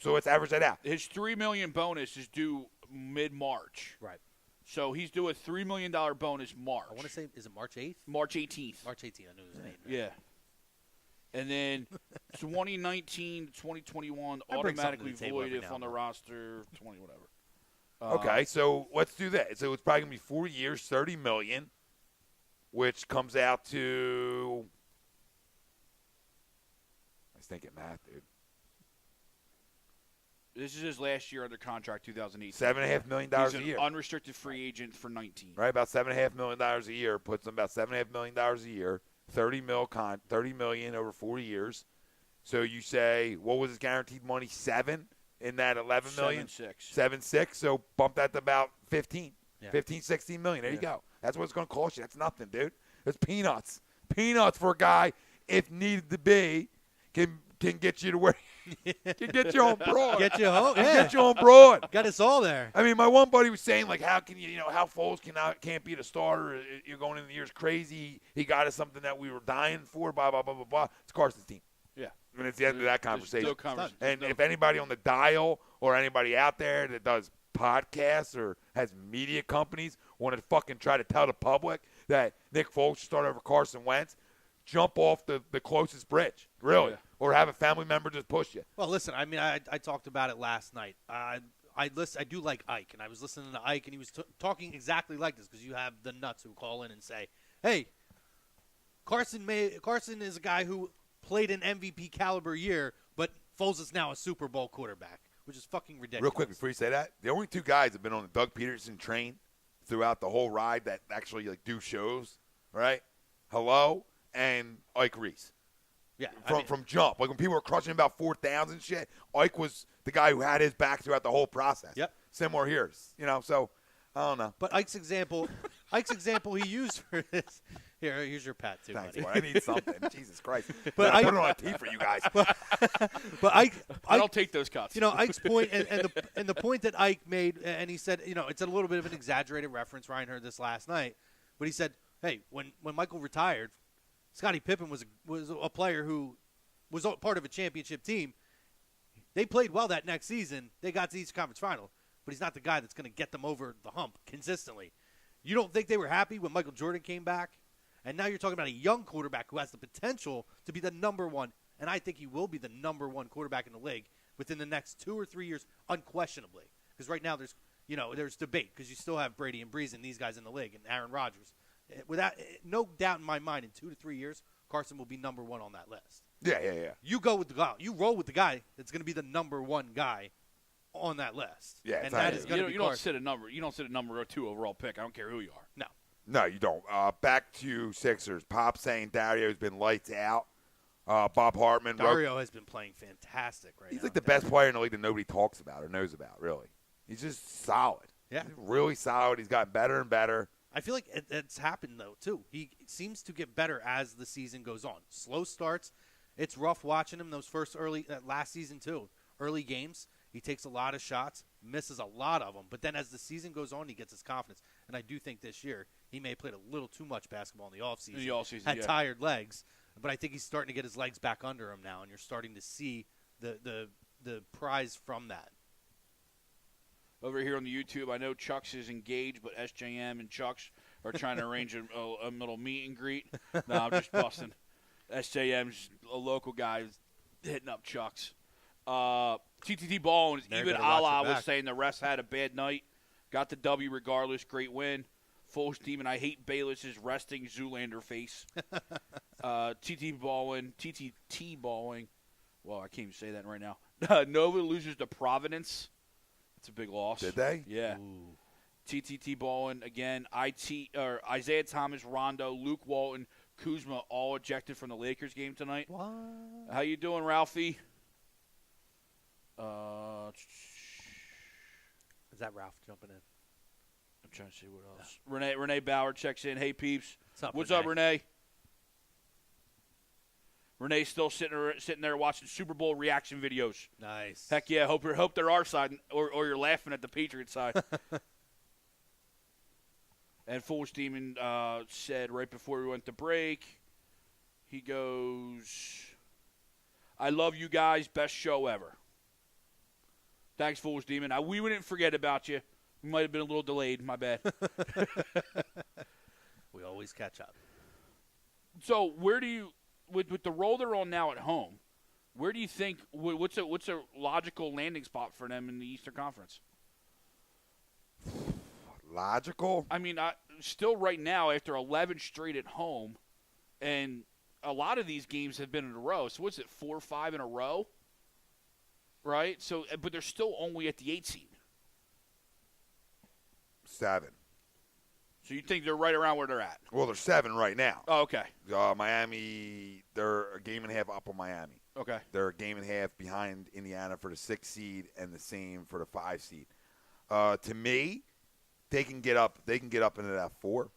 So let's average that out. his $3 million bonus is due mid-March. Right. So he's due a $3 million bonus March. I want to say, is it March 8th? March 18th. March 18th. I knew it was an 8th. Yeah. And then 2019 to 2021 I bring something to automatically the table void every if now on the and roster 20 whatever. Okay, so let's do that. So it's probably going to be 4 years, $30 million, which comes out to – I was thinking math, dude. This is his last year under contract, 2018. $7.5 million He's a an year. unrestricted free agent for 19. Right, about $7.5 million a year. Puts him about $7.5 million a year. $30 million over 4 years. So you say, what was his guaranteed money? 7 in that $11 million? 7.6. 7.6. So bump that to about 15. Yeah. 15, 16 million. There you Yeah. go. That's what it's going to cost you. That's nothing, dude. It's peanuts. Peanuts for a guy, if needed to be, can get you to where can get you on broad. Get you home. Yeah. Get you on broad. Got us all there. I mean, my one buddy was saying, like, how can how Foles can't be the starter? You're going in the years crazy. He got us something that we were dying for, blah, blah, blah, blah, blah. It's Carson's team. Yeah. I mean, it's the end of that There's conversation. no conversation. And There's if anybody on the dial or anybody out there that does podcasts or has media companies want to fucking try to tell the public that Nick Foles should start over Carson Wentz, jump off the closest bridge, really. Yeah. Or have a family member just push you. Well, listen, I mean, I talked about it last night. I do like Ike, and I was listening to Ike, and he was talking exactly like this because you have the nuts who call in and say, hey, Carson is a guy who played an MVP caliber year, but Foles is now a Super Bowl quarterback, which is fucking ridiculous. Real quick, before you say that, the only two guys that have been on the Doug Peterson train throughout the whole ride that actually do shows, right? Hello and Ike Reese. Yeah, From jump. Like when people were crushing about 4th and shit, Ike was the guy who had his back throughout the whole process. Yep. Similar here. So I don't know. But Ike's example, Ike's example he used for this. Here's your pat too, Thanks, buddy. boy. I need something. Jesus Christ. But I put it on a tee for you guys. But Ike, I don't take those cuts. you know, Ike's point and the point that Ike made, and he said, you know, it's a little bit of an exaggerated reference. Ryan heard this last night, but he said, hey, when Michael retired, Scottie Pippen was a player who was part of a championship team. They played well that next season. They got to the Eastern Conference Final, but he's not the guy that's going to get them over the hump consistently. You don't think they were happy when Michael Jordan came back? And now you're talking about a young quarterback who has the potential to be the number one, and I think he will be the number one quarterback in the league within the next 2 or 3 years, unquestionably. Because right now there's debate because you still have Brady and Breeze and these guys in the league and Aaron Rodgers. Without no doubt in my mind, in 2 to 3 years, Carson will be number one on that list. Yeah. You go with the guy. You roll with the guy that's going to be the number one guy on that list. Yeah, and it's that not- is going to be you don't Carson. sit a number. You don't sit a number 2 overall pick. I don't care who you are. No. No, you don't. Back to Sixers. Pop saying Dario's been lights out. Bob Hartman wrote. Dario has been playing fantastic right now. He's like the best player in the league that nobody talks about or knows about, really. He's just solid. Yeah. He's really solid. He's gotten better and better. I feel like it's happened, though, too. He seems to get better as the season goes on. Slow starts. It's rough watching him those last season, too. Early games, he takes a lot of shots, misses a lot of them. But then as the season goes on, he gets his confidence. And I do think this year he may have played a little too much basketball in the offseason. Had tired legs. But I think he's starting to get his legs back under him now, and you're starting to see the prize from that. Over here on the YouTube, I know Chucks is engaged, but SJM and Chucks are trying to arrange a little meet and greet. No, I'm just busting. SJM's a local guy who's hitting up Chucks. TTT Ball and They're Ibn gonna watch Allah your was back. saying the rest had a bad night. Got the W regardless. Great win. Full steam, and I hate Bayless's resting Zoolander face. TTT balling. Well, I can't even say that right now. Nova loses to Providence. It's a big loss. Did they? Yeah. Ooh. TTT balling again. Isaiah Thomas, Rondo, Luke Walton, Kuzma all ejected from the Lakers game tonight. What? How you doing, Ralphie? Is that Ralph jumping in? I'm trying to see what else. Renee Bauer checks in. Hey, peeps. What's up, up, Renee? Renee's still sitting there watching Super Bowl reaction videos. Nice. Heck yeah. Hope they're our side, or you're laughing at the Patriots side. And Foolish Demon said right before we went to break, he goes, I love you guys. Best show ever. Thanks, Foolish Demon. We wouldn't forget about you. We might have been a little delayed. My bad. We always catch up. So where do you, with the role they're on now at home, where do you think, what's a logical landing spot for them in the Eastern Conference? Logical? I mean, still right now, after 11 straight at home, and a lot of these games have been in a row. So what's it, 4 or 5 in a row? Right? So, but they're still only at the 8 seed. 7. So you think they're right around where they're at? Well, they're 7 right now. Oh, okay. Miami, they're a game and a half up on Miami. Okay. They're a game and a half behind Indiana for the 6 seed and the same for the 5 seed. To me, they can get up into that 4.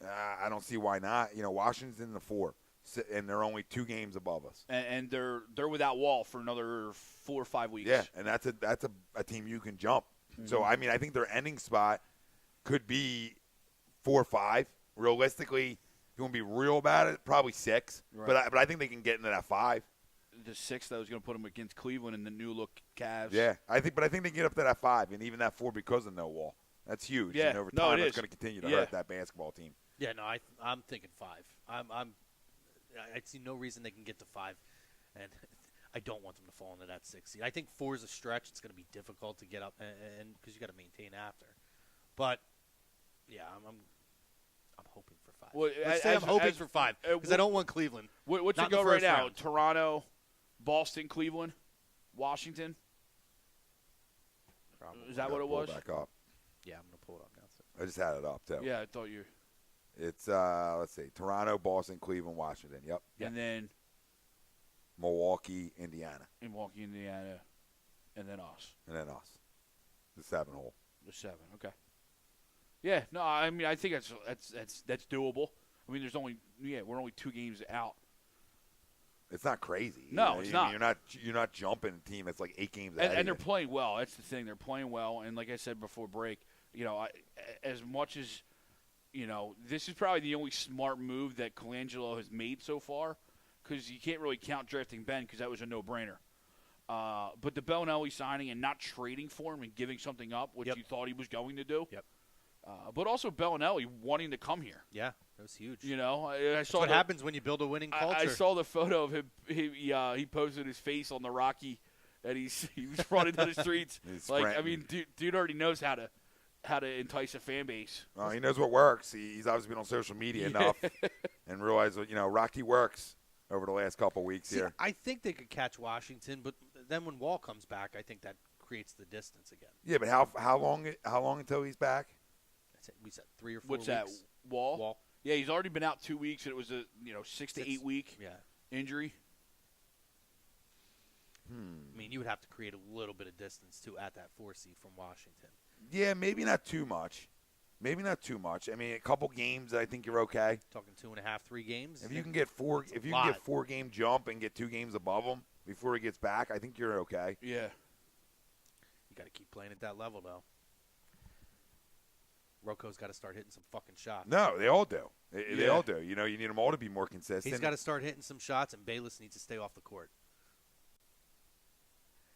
I don't see why not. You know, Washington's in the 4, and they're only 2 games above us. And they're without Wall for another 4 or 5 weeks. Yeah, and that's a team you can jump. Mm-hmm. So I mean, I think their ending spot could be 4 or 5. Realistically, if you want to be real about it, probably 6. Right. But I think they can get into that 5. The 6th, that was going to put them against Cleveland and the new look Cavs. Yeah, I think they can get up to that 5 and even that 4 because of no Wall. That's huge. Yeah, and over no, time, it that's is. going to continue to Yeah. hurt that basketball team. Yeah, no, I'm thinking 5. I see no reason they can get to 5, and I don't want them to fall into that 6 seed. I think 4 is a stretch. It's going to be difficult to get up, and because you got to maintain after. But yeah, I'm hoping for 5. Well, Let's say I'm hoping for 5 because I don't want Cleveland. What's Not it go in the right first now? round. Toronto, Boston, Cleveland, Washington. Probably. Is that what it Pull was? Back up. Yeah, I'm going to pull it up now. I just had it up too. Yeah, I thought you. It's let's see, Toronto, Boston, Cleveland, Washington. Yep. And then Milwaukee, Indiana, Milwaukee, Indiana, and then us. and then us. The 7 hole. The 7. Okay. Yeah, no, I mean, I think that's doable. I mean, we're only 2 games out. It's not crazy. No, it's not. You're not jumping a team that's like 8 games ahead. And they're playing well. That's the thing. They're playing well. And like I said before break, as much as, this is probably the only smart move that Colangelo has made so far, because you can't really count drafting Ben because that was a no-brainer. But the Bellinelli signing and not trading for him and giving something up, which you thought he was going to do. Yep. But also Bellinelli wanting to come here. Yeah, that was huge. I saw what happens when you build a winning culture. I saw the photo of him. He posted his face on the Rocky, and he was running down the streets. I mean, dude already knows how to entice a fan base. Well, he knows what works. He's obviously been on social media enough and realized that Rocky works over the last couple of weeks here. I think they could catch Washington, but then when Wall comes back, I think that creates the distance again. Yeah, but how long until he's back? We said 3 or 4 What's weeks. that? Wall? Yeah, he's already been out 2 weeks, and it was a 6 to 8 week injury. I mean, you would have to create a little bit of distance too at that 4 seed from Washington. Yeah, maybe not too much. I mean, a couple games, I think you're okay. Talking 2.5, 3 games. If you can get 4 game jump and get 2 games above him before he gets back, I think you're okay. Yeah. You got to keep playing at that level, though. Rocco's got to start hitting some fucking shots. No, they all do. They all do. You need them all to be more consistent. He's got to start hitting some shots, and Bayless needs to stay off the court.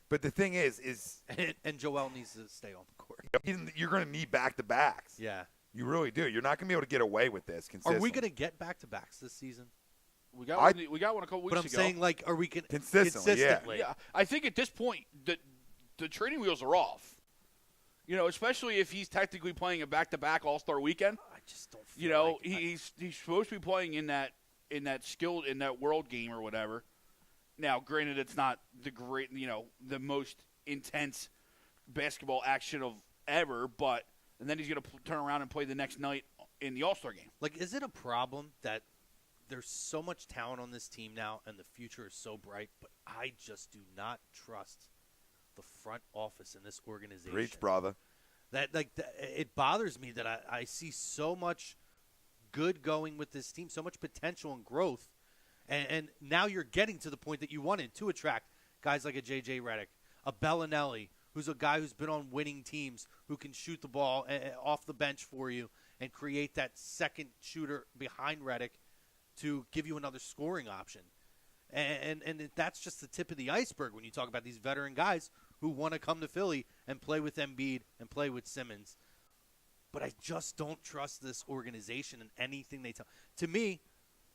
But the thing is and Joel needs to stay on the court. You're going to need back-to-backs. Yeah. You really do. You're not going to be able to get away with this consistently. Are we going to get back-to-backs this season? We got one a couple weeks ago. But I'm saying, are we going consistently? Yeah. I think at this point the training wheels are off. Especially if he's technically playing a back-to-back All-Star weekend. I just don't feel he's supposed to be playing in that world game or whatever. Now, granted, it's not the most intense basketball action of ever, but and then he's going to turn around and play the next night in the All-Star game. Is it a problem that there's so much talent on this team now and the future is so bright, but I just do not trust the front office in this organization? Preach, brother. It bothers me that I see so much good going with this team, so much potential and growth, and now you're getting to the point that you wanted to attract guys like a J.J. Redick, a Bellinelli, who's a guy who's been on winning teams, who can shoot the ball off the bench for you and create that second shooter behind Redick to give you another scoring option. And that's just the tip of the iceberg when you talk about these veteran guys who want to come to Philly and play with Embiid and play with Simmons. But I just don't trust this organization and anything they tell. To me,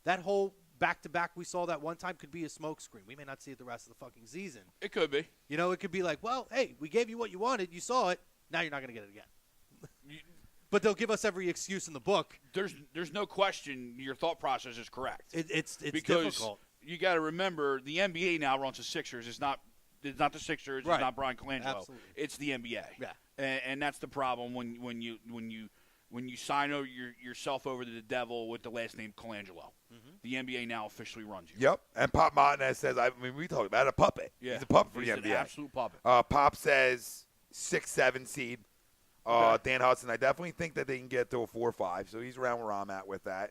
that whole back-to-back we saw that one time could be a smokescreen. We may not see it the rest of the fucking season. It could be. It could be like, well, hey, we gave you what you wanted. You saw it. Now you're not going to get it again. But they'll give us every excuse in the book. There's no question your thought process is correct. It's because difficult. You got to remember the NBA now runs the Sixers. It's not the Sixers. Right. It's not Brian Colangelo. Absolutely. It's the NBA. Yeah. And that's the problem when you sign yourself over to the devil with the last name Colangelo. Mm-hmm. The NBA now officially runs you. Yep. And Pop Martinez says, we talk about a puppet. Yeah. He's a puppet for He's the an NBA. Absolute puppet. Pop says 6-7 seed. Dan Hudson, I definitely think that they can get to a 4-5, so he's around where I'm at with that.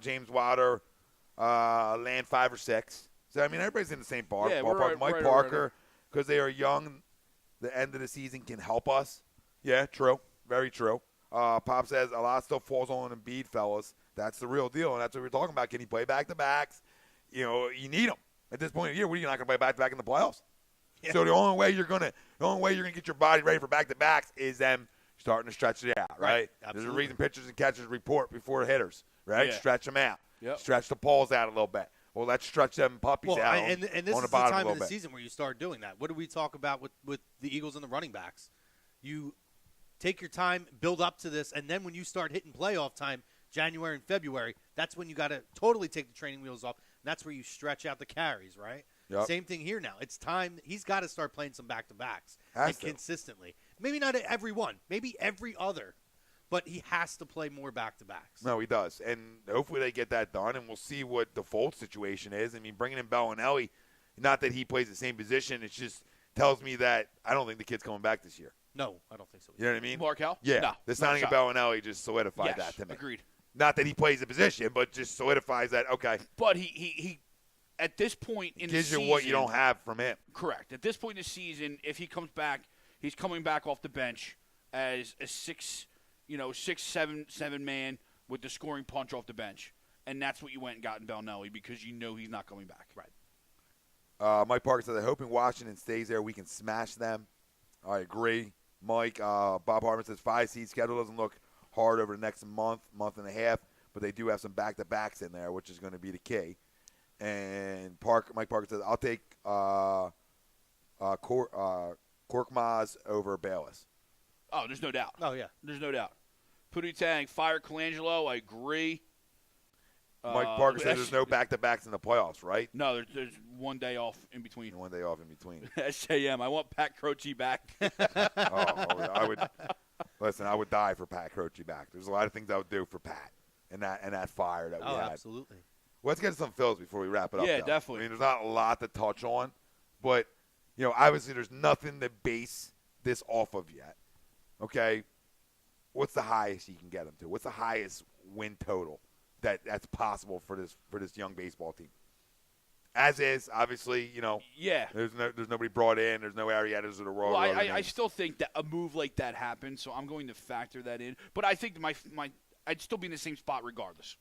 James Wilder, land 5 or 6. So, I mean, everybody's in the same ballpark. Yeah, we're right, Mike Parker, because they are young, the end of the season can help us. Yeah, true. Very true. Pop says a lot still falls on Embiid, fellas. That's the real deal, and that's what we're talking about. Can he play back-to-backs? You need him. At this point of the year, what are you not going to play back-to-back in the playoffs? Yeah. So the only way you're gonna get your body ready for back-to-backs is them starting to stretch it out, right? There's a reason pitchers and catchers report before hitters, right? Yeah. Stretch them out. Yep. Stretch the balls out a little bit. Well, let's stretch them puppies out and this on is the bottom time a little of the bit. season where you start doing that. What do we talk about with the Eagles and the running backs? You take your time, build up to this, and then when you start hitting playoff time, January and February, that's when you got to totally take the training wheels off. And that's where you stretch out the carries, right? Yep. Same thing here now. It's time. He's got to start playing some back-to-backs consistently. Maybe not every one. Maybe every other. But he has to play more back-to-backs. No, he does. And hopefully they get that done, and we'll see what the Fultz situation is. I mean, bringing in Bellinelli, not that he plays the same position. It's just tells me that I don't think the kid's coming back this year. No, I don't think so. You know what I mean? Markel? Yeah. No, The signing of Bellinelli just solidified yes, that to me. Agreed. Not that he plays the position, but just solidifies that, okay. But he at this point in the gives season. you what you don't have from him. Correct. At this point in the season, if he comes back, he's coming back off the bench as a 6'7" man with the scoring punch off the bench. And that's what you went and got in Bellinelli because you know he's not coming back. Right. Mike Parker said, hoping Washington stays there, we can smash them. I agree. Mike, Bob Hartman says 5 seed schedule doesn't look hard over the next month and a half, but they do have some back-to-backs in there, which is going to be the key. And Mike Parker says, I'll take Korkmaz over Bayless. Oh, there's no doubt. Oh, yeah. There's no doubt. Puditang, fire Colangelo. I agree. Mike Parker says there's no back-to-backs in the playoffs, right? No, there's 1 day off in between. And 1 day off in between. SJM, I want Pat Croce back. I would die for Pat Croce back. There's a lot of things I would do for Pat and that fire that we had. Absolutely. Let's get to some Phils before we wrap it up. Yeah, though. definitely. I mean, there's not a lot to touch on, but obviously there's nothing to base this off of yet. Okay, what's the highest you can get them to? What's the highest win total that's possible for this young baseball team? As is, obviously, Yeah. There's nobody brought in. There's no Arrietas of the world. Well, I still think that a move like that happens, so I'm going to factor that in. But I think I'd still be in the same spot regardless,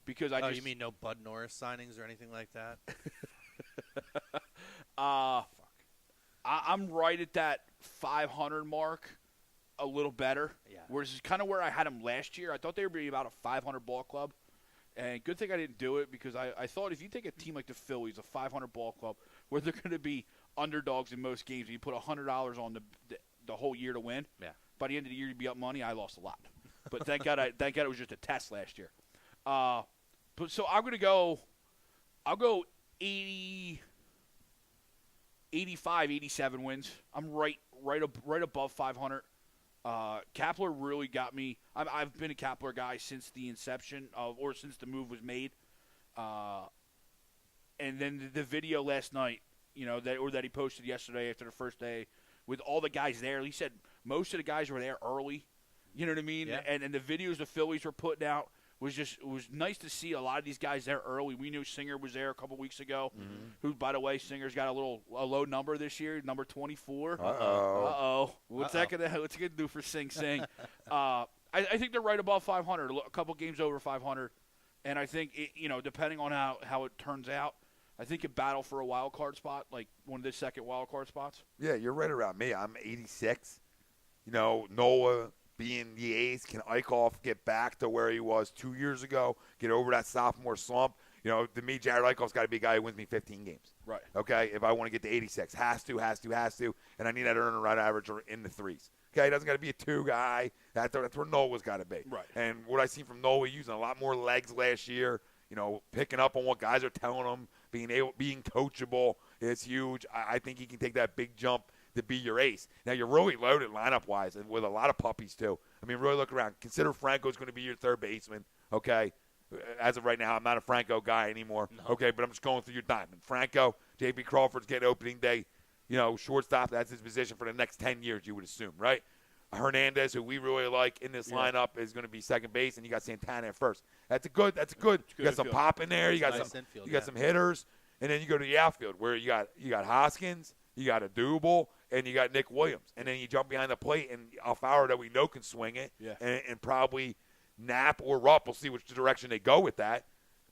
because you mean no Bud Norris signings or anything like that? I'm right at that 500 mark, a little better. Yeah. Whereas it's kind of where I had them last year. I thought they would be about a 500 ball club. And good thing I didn't do it because I thought if you take a team like the Phillies, a 500 ball club, where they're going to be underdogs in most games, and you put $100 on the whole year to win, by the end of the year you'd be up money. I lost a lot. But thank God it was just a test last year. But so I'm going to go – I'll go 80 – 85, 87 wins. I'm right above 500. Kapler really got me. I've been a Kapler guy since the inception or since the move was made. And then the video last night, that he posted yesterday after the first day with all the guys there. He said most of the guys were there early. You know what I mean? Yeah. And the videos the Phillies were putting out it was nice to see a lot of these guys there early. We knew Singer was there a couple weeks ago, who, by the way, Singer's got a low number this year, number 24. Uh-oh. What's that gonna do for Sing? I think they're right above 500, a couple games over 500, and I think depending on how it turns out, I think it battle for a wild card spot, like one of the second wild card spots. Yeah, you're right around me. I'm 86. Noah being the A's, can Eichhoff get back to where he was 2 years ago, get over that sophomore slump? To me, Jared Eichhoff's got to be a guy who wins me 15 games. Right. Okay, if I want to get to 86. Has to. And I need that earner run average in the threes. Okay, he doesn't got to be a 2 guy. That's where Noah's got to be. Right. And what I seen from Noah, using a lot more legs last year, picking up on what guys are telling him, being coachable is huge. I think he can take that big jump to be your ace. Now, you're really loaded lineup-wise and with a lot of puppies, too. I mean, really look around. Consider Franco's going to be your third baseman, okay? As of right now, I'm not a Franco guy anymore, okay? But I'm just going through your diamond. Franco, J.P. Crawford's getting opening day, shortstop. That's his position for the next 10 years, you would assume, right? Hernandez, who we really like in this lineup, is going to be second base, and you got Santana at first. That's good. You got some pop in there. You got some hitters, and then you go to the outfield where you got Hoskins, you got a Double, and you got Nick Williams. And then you jump behind the plate, and Alfaro that we know can swing it, and probably Knapp or Rupp. We'll see which direction they go with that.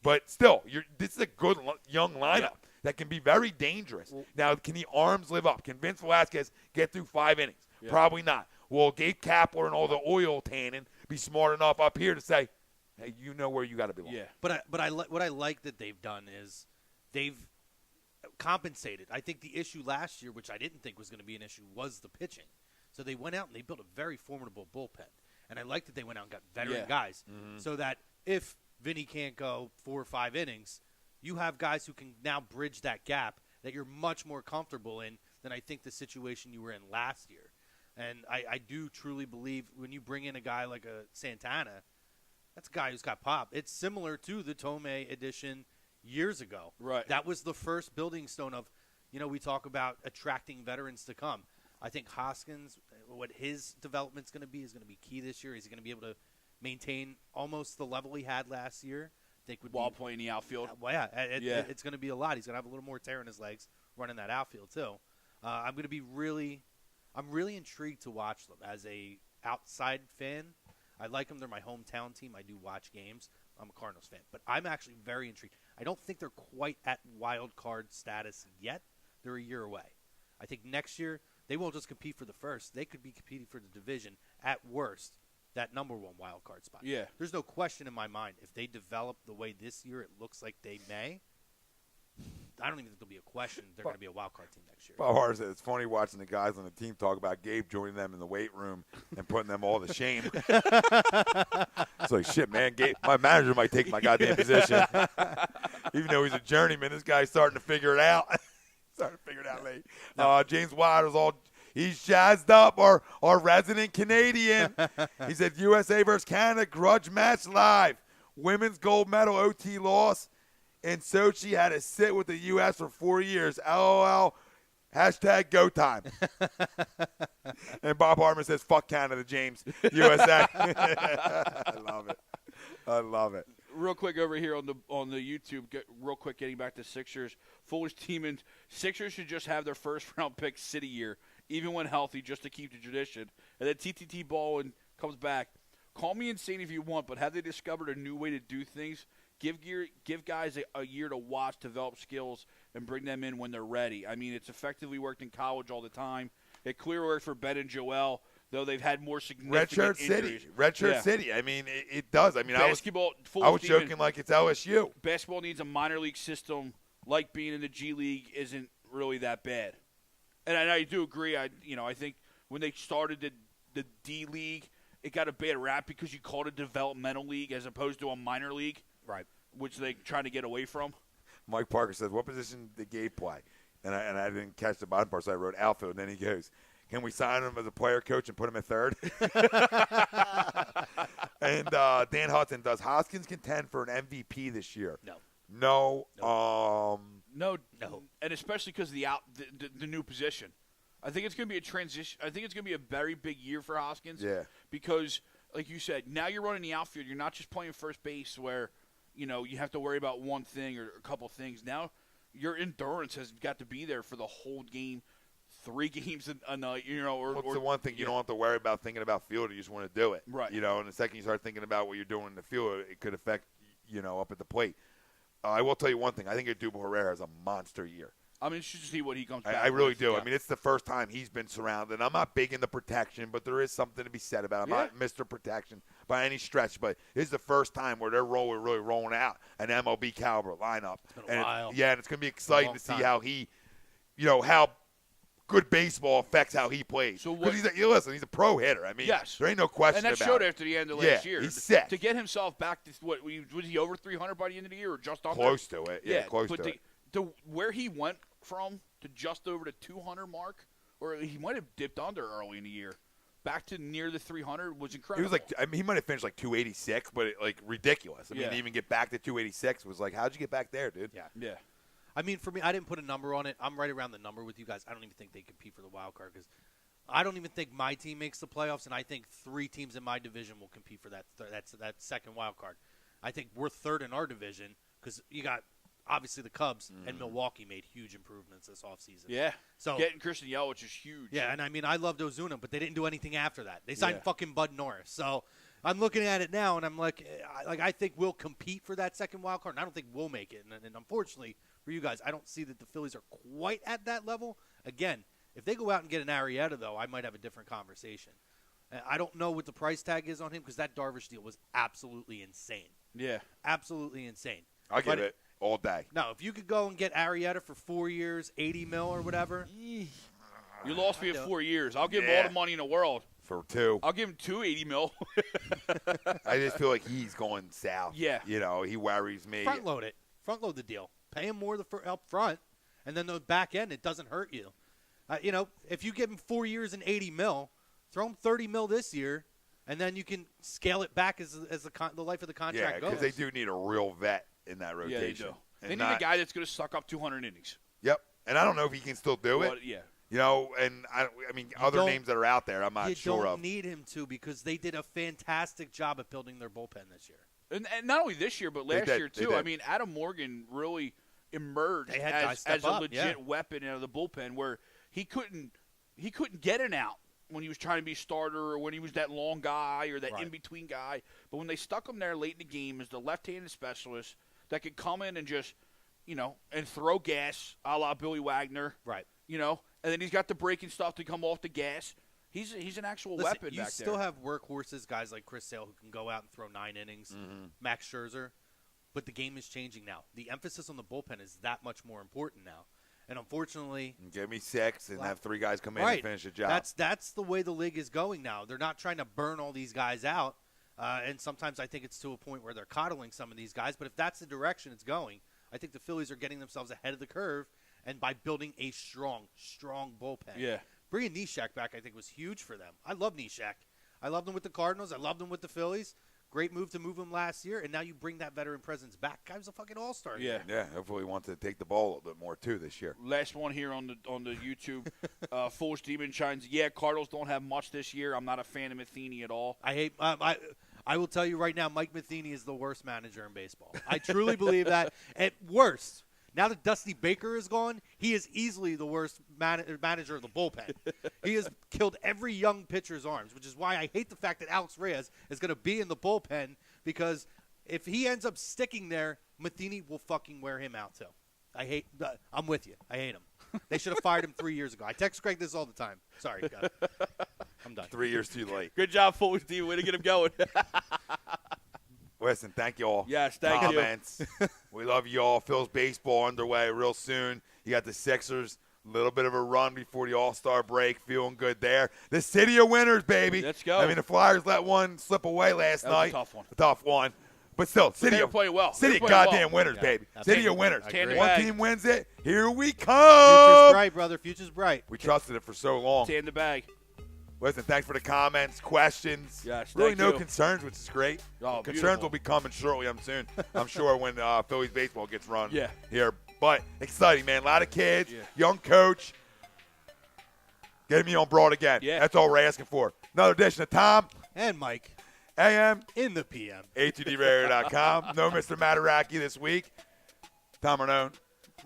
But still, this is a good young lineup that can be very dangerous. Now, can the arms live up? Can Vince Velasquez get through 5 innings? Yeah. Probably not. Will Gabe Kapler and all the oil tanning be smart enough up here to say, hey, you know where you got to belong? Yeah. But what I like that they've done is they've compensated. I think the issue last year, which I didn't think was going to be an issue, was the pitching. So they went out and they built a very formidable bullpen. And I like that they went out and got veteran guys so that if Vinny can't go 4 or 5 innings, you have guys who can now bridge that gap that you're much more comfortable in than I think the situation you were in last year. And I do truly believe when you bring in a guy like a Santana, that's a guy who's got pop. It's similar to the Tomei edition years ago. Right. That was the first building stone of, we talk about attracting veterans to come. I think Hoskins, what his development's going to be is going to be key this year. He's going to be able to maintain almost the level he had last year. I think while playing the outfield. It's going to be a lot. He's going to have a little more tear in his legs running that outfield too. I'm really intrigued to watch them as a outside fan. I like them. They're my hometown team. I do watch games. I'm a Cardinals fan, but I'm actually very intrigued. I don't think they're quite at wild card status yet. They're a year away. I think next year they won't just compete for the first. They could be competing for the division at worst, that number one wild card spot. Yeah. There's no question in my mind if they develop the way this year it looks like they may. I don't even think there'll be a question they're going to be a wild card team next year. Bob Harder said it's funny watching the guys on the team talk about Gabe joining them in the weight room and putting them all to shame. It's like, shit, man, Gabe, my manager might take my goddamn position. Even though he's a journeyman, this guy's starting to figure it out. Late. James Waters, he's jazzed up, our resident Canadian. He said, USA versus Canada, grudge match live. Women's gold medal OT loss. And Sochi had to sit with the U.S. for 4 years. LOL. Hashtag go time. And Bob Hartman says, fuck Canada, James. USA. I love it. Real quick over here on the YouTube, real quick getting back to Sixers. Foolish team and Sixers should just have their first round pick City year, even when healthy, just to keep the tradition. And then TTT ball and comes back. Call me insane if you want, but have they discovered a new way to do things? Give guys a year to watch, develop skills, and bring them in when they're ready. I mean, it's effectively worked in college all the time. It clearly works for Ben and Joel, though they've had more significant injuries. Redshirt City. I mean, it does. I mean, basketball. I was joking like it's LSU. Basketball needs a minor league system, like being in the G League isn't really that bad. And I do agree. I think when they started the D League, it got a bad rap because you called it a developmental league as opposed to a minor league. Right. Which they trying to get away from. Mike Parker says, what position did Gabe play? And I didn't catch the bottom part, so I wrote outfield. And then he goes, can we sign him as a player coach and put him at third? And Dan Hudson, does Hoskins contend for an MVP this year? No. No. And especially because the new position. I think it's going to be a transition. I think it's going to be a very big year for Hoskins. Yeah. Because, like you said, now you're running the outfield. You're not just playing first base where – you have to worry about one thing or a couple things. Now your endurance has got to be there for the whole game, 3 games a night, What's the one thing you don't have to worry about thinking about field? You just want to do it. Right. And the second you start thinking about what you're doing in the field, it could affect, up at the plate. I will tell you one thing. I think Odubel Herrera is a monster year. I'm interested to see what he comes back I really with. do. Yeah. I mean, it's the first time he's been surrounded. I'm not big into protection, but there is something to be said about it. I'm not Mr. Protection by any stretch, but this is the first time where they're really rolling out an MLB caliber lineup. It's been a while. And it's going to be exciting to see how he, how good baseball affects how he plays. Because he's a pro hitter. I mean, there ain't no question about it. And that showed after the end of last year. He's sick. To get himself back to was he over 300 by the end of the year or just under? Close to it. Yeah, close to it. Where he went from to just over the 200 mark, or he might have dipped under early in the year, back to near the 300 was incredible. It was he might have finished 286, but ridiculous. I mean, to even get back to 286 was how'd you get back there, dude? Yeah. I mean, for me, I didn't put a number on it. I'm right around the number with you guys. I don't even think they compete for the wild card because I don't even think my team makes the playoffs, and I think 3 teams in my division will compete for that second wild card. I think we're third in our division because you got obviously the Cubs and Milwaukee made huge improvements this offseason. Yeah. So getting Christian Yelich is huge. Yeah, and I mean, I loved Ozuna, but they didn't do anything after that. They signed fucking Bud Norris. So I'm looking at it now, and I'm like I think we'll compete for that second wild card, and I don't think we'll make it. And unfortunately for you guys, I don't see that the Phillies are quite at that level. Again, if they go out and get an Arrieta, though, I might have a different conversation. I don't know what the price tag is on him because that Darvish deal was absolutely insane. Yeah. Absolutely insane. I'll give it all day. No, if you could go and get Arrieta for 4 years, $80 million or whatever. You lost me at 4 years. I'll give him all the money in the world. For 2. I'll give him $280 million. I just feel like he's going south. Yeah. He worries me. Front load it. Front load the deal. Pay him more up front, and then the back end, it doesn't hurt you. If you give him 4 years and $80 million, throw him $30 million this year, and then you can scale it back as the life of the contract goes. Yeah, because they do need a real vet in that rotation. Yeah, they do. They need a guy that's going to suck up 200 innings. Yep. and I don't know if he can still do it. Well, yeah. You know, and I mean, other names that are out there, I'm not sure of. You don't need him to because they did a fantastic job at building their bullpen this year. And not only this year, but last year too. I mean, Adam Morgan really emerged as a legit weapon out of the bullpen, where he couldn't get an out when he was trying to be starter or when he was that long guy or that in between guy. But when they stuck him there late in the game as the left-handed specialist that could come in and just and throw gas, a la Billy Wagner, right? And then he's got the breaking stuff to come off the gas. He's an actual weapon back there. You still have workhorses, guys like Chris Sale, who can go out and throw 9 innings, Max Scherzer, but the game is changing now. The emphasis on the bullpen is that much more important now. And unfortunately, give me 6 and have 3 guys come in and finish the job. That's the way the league is going now. They're not trying to burn all these guys out, and sometimes I think it's to a point where they're coddling some of these guys. But if that's the direction it's going, I think the Phillies are getting themselves ahead of the curve, and by building a strong bullpen. Yeah. Bringing Neshek back, I think, was huge for them. I love Neshek. I loved him with the Cardinals. I loved him with the Phillies. Great move to move him last year, and now you bring that veteran presence back. Guy was a fucking all-star. Yeah. Yeah, hopefully he wants to take the ball a little bit more, too, this year. Last one here on the YouTube. Foolish Demon Shines. Yeah, Cardinals don't have much this year. I'm not a fan of Matheny at all. I will tell you right now, Mike Matheny is the worst manager in baseball. I truly believe that. At worst, now that Dusty Baker is gone, he is easily the worst manager of the bullpen. He has killed every young pitcher's arms, which is why I hate the fact that Alex Reyes is going to be in the bullpen, because if he ends up sticking there, Matheny will fucking wear him out too. I'm with you. I hate him. They should have fired him 3 years ago. I text Craig this all the time. Sorry, God. I'm done. 3 years too late. Good job, Foolish Demon. Way to get him going. Listen, thank you all. Yes, thank Comments. We love you all. Phil's baseball underway real soon. You got the Sixers, a little bit of a run before the All-Star break. Feeling good there. The city of winners, baby. Let's go. I mean, the Flyers let one slip away last night. That was a tough one. A tough one. But still, city of playing well. City of goddamn winners, baby. Yeah. City of winners. One team wins it. Here we Future's come. bright, brother. Future's bright. We trusted it for so long. Tan the bag. Listen, thanks for the comments, questions. Yes, really thank no you. concerns, which is great. Oh, Concerns beautiful. will be coming shortly, I'm sure, when Phillies baseball gets run Yeah. here. But exciting, man. A lot of kids, young coach. Getting me on broad again. Yeah. That's all we're asking for. Another edition of Tom, And Mike AM, in the PM. A2DRadio.com. No Mr. Mataraki this week. Tom Arnone,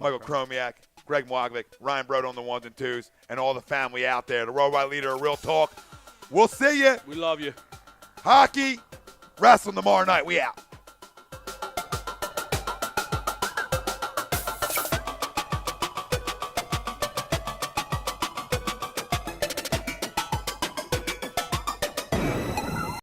Michael Chromiak, Greg Mwagvik, Ryan Broad on the 1s and 2s, and all the family out there. The worldwide leader of Real Talk. We'll see you. We love you. Hockey, wrestling tomorrow night. We out.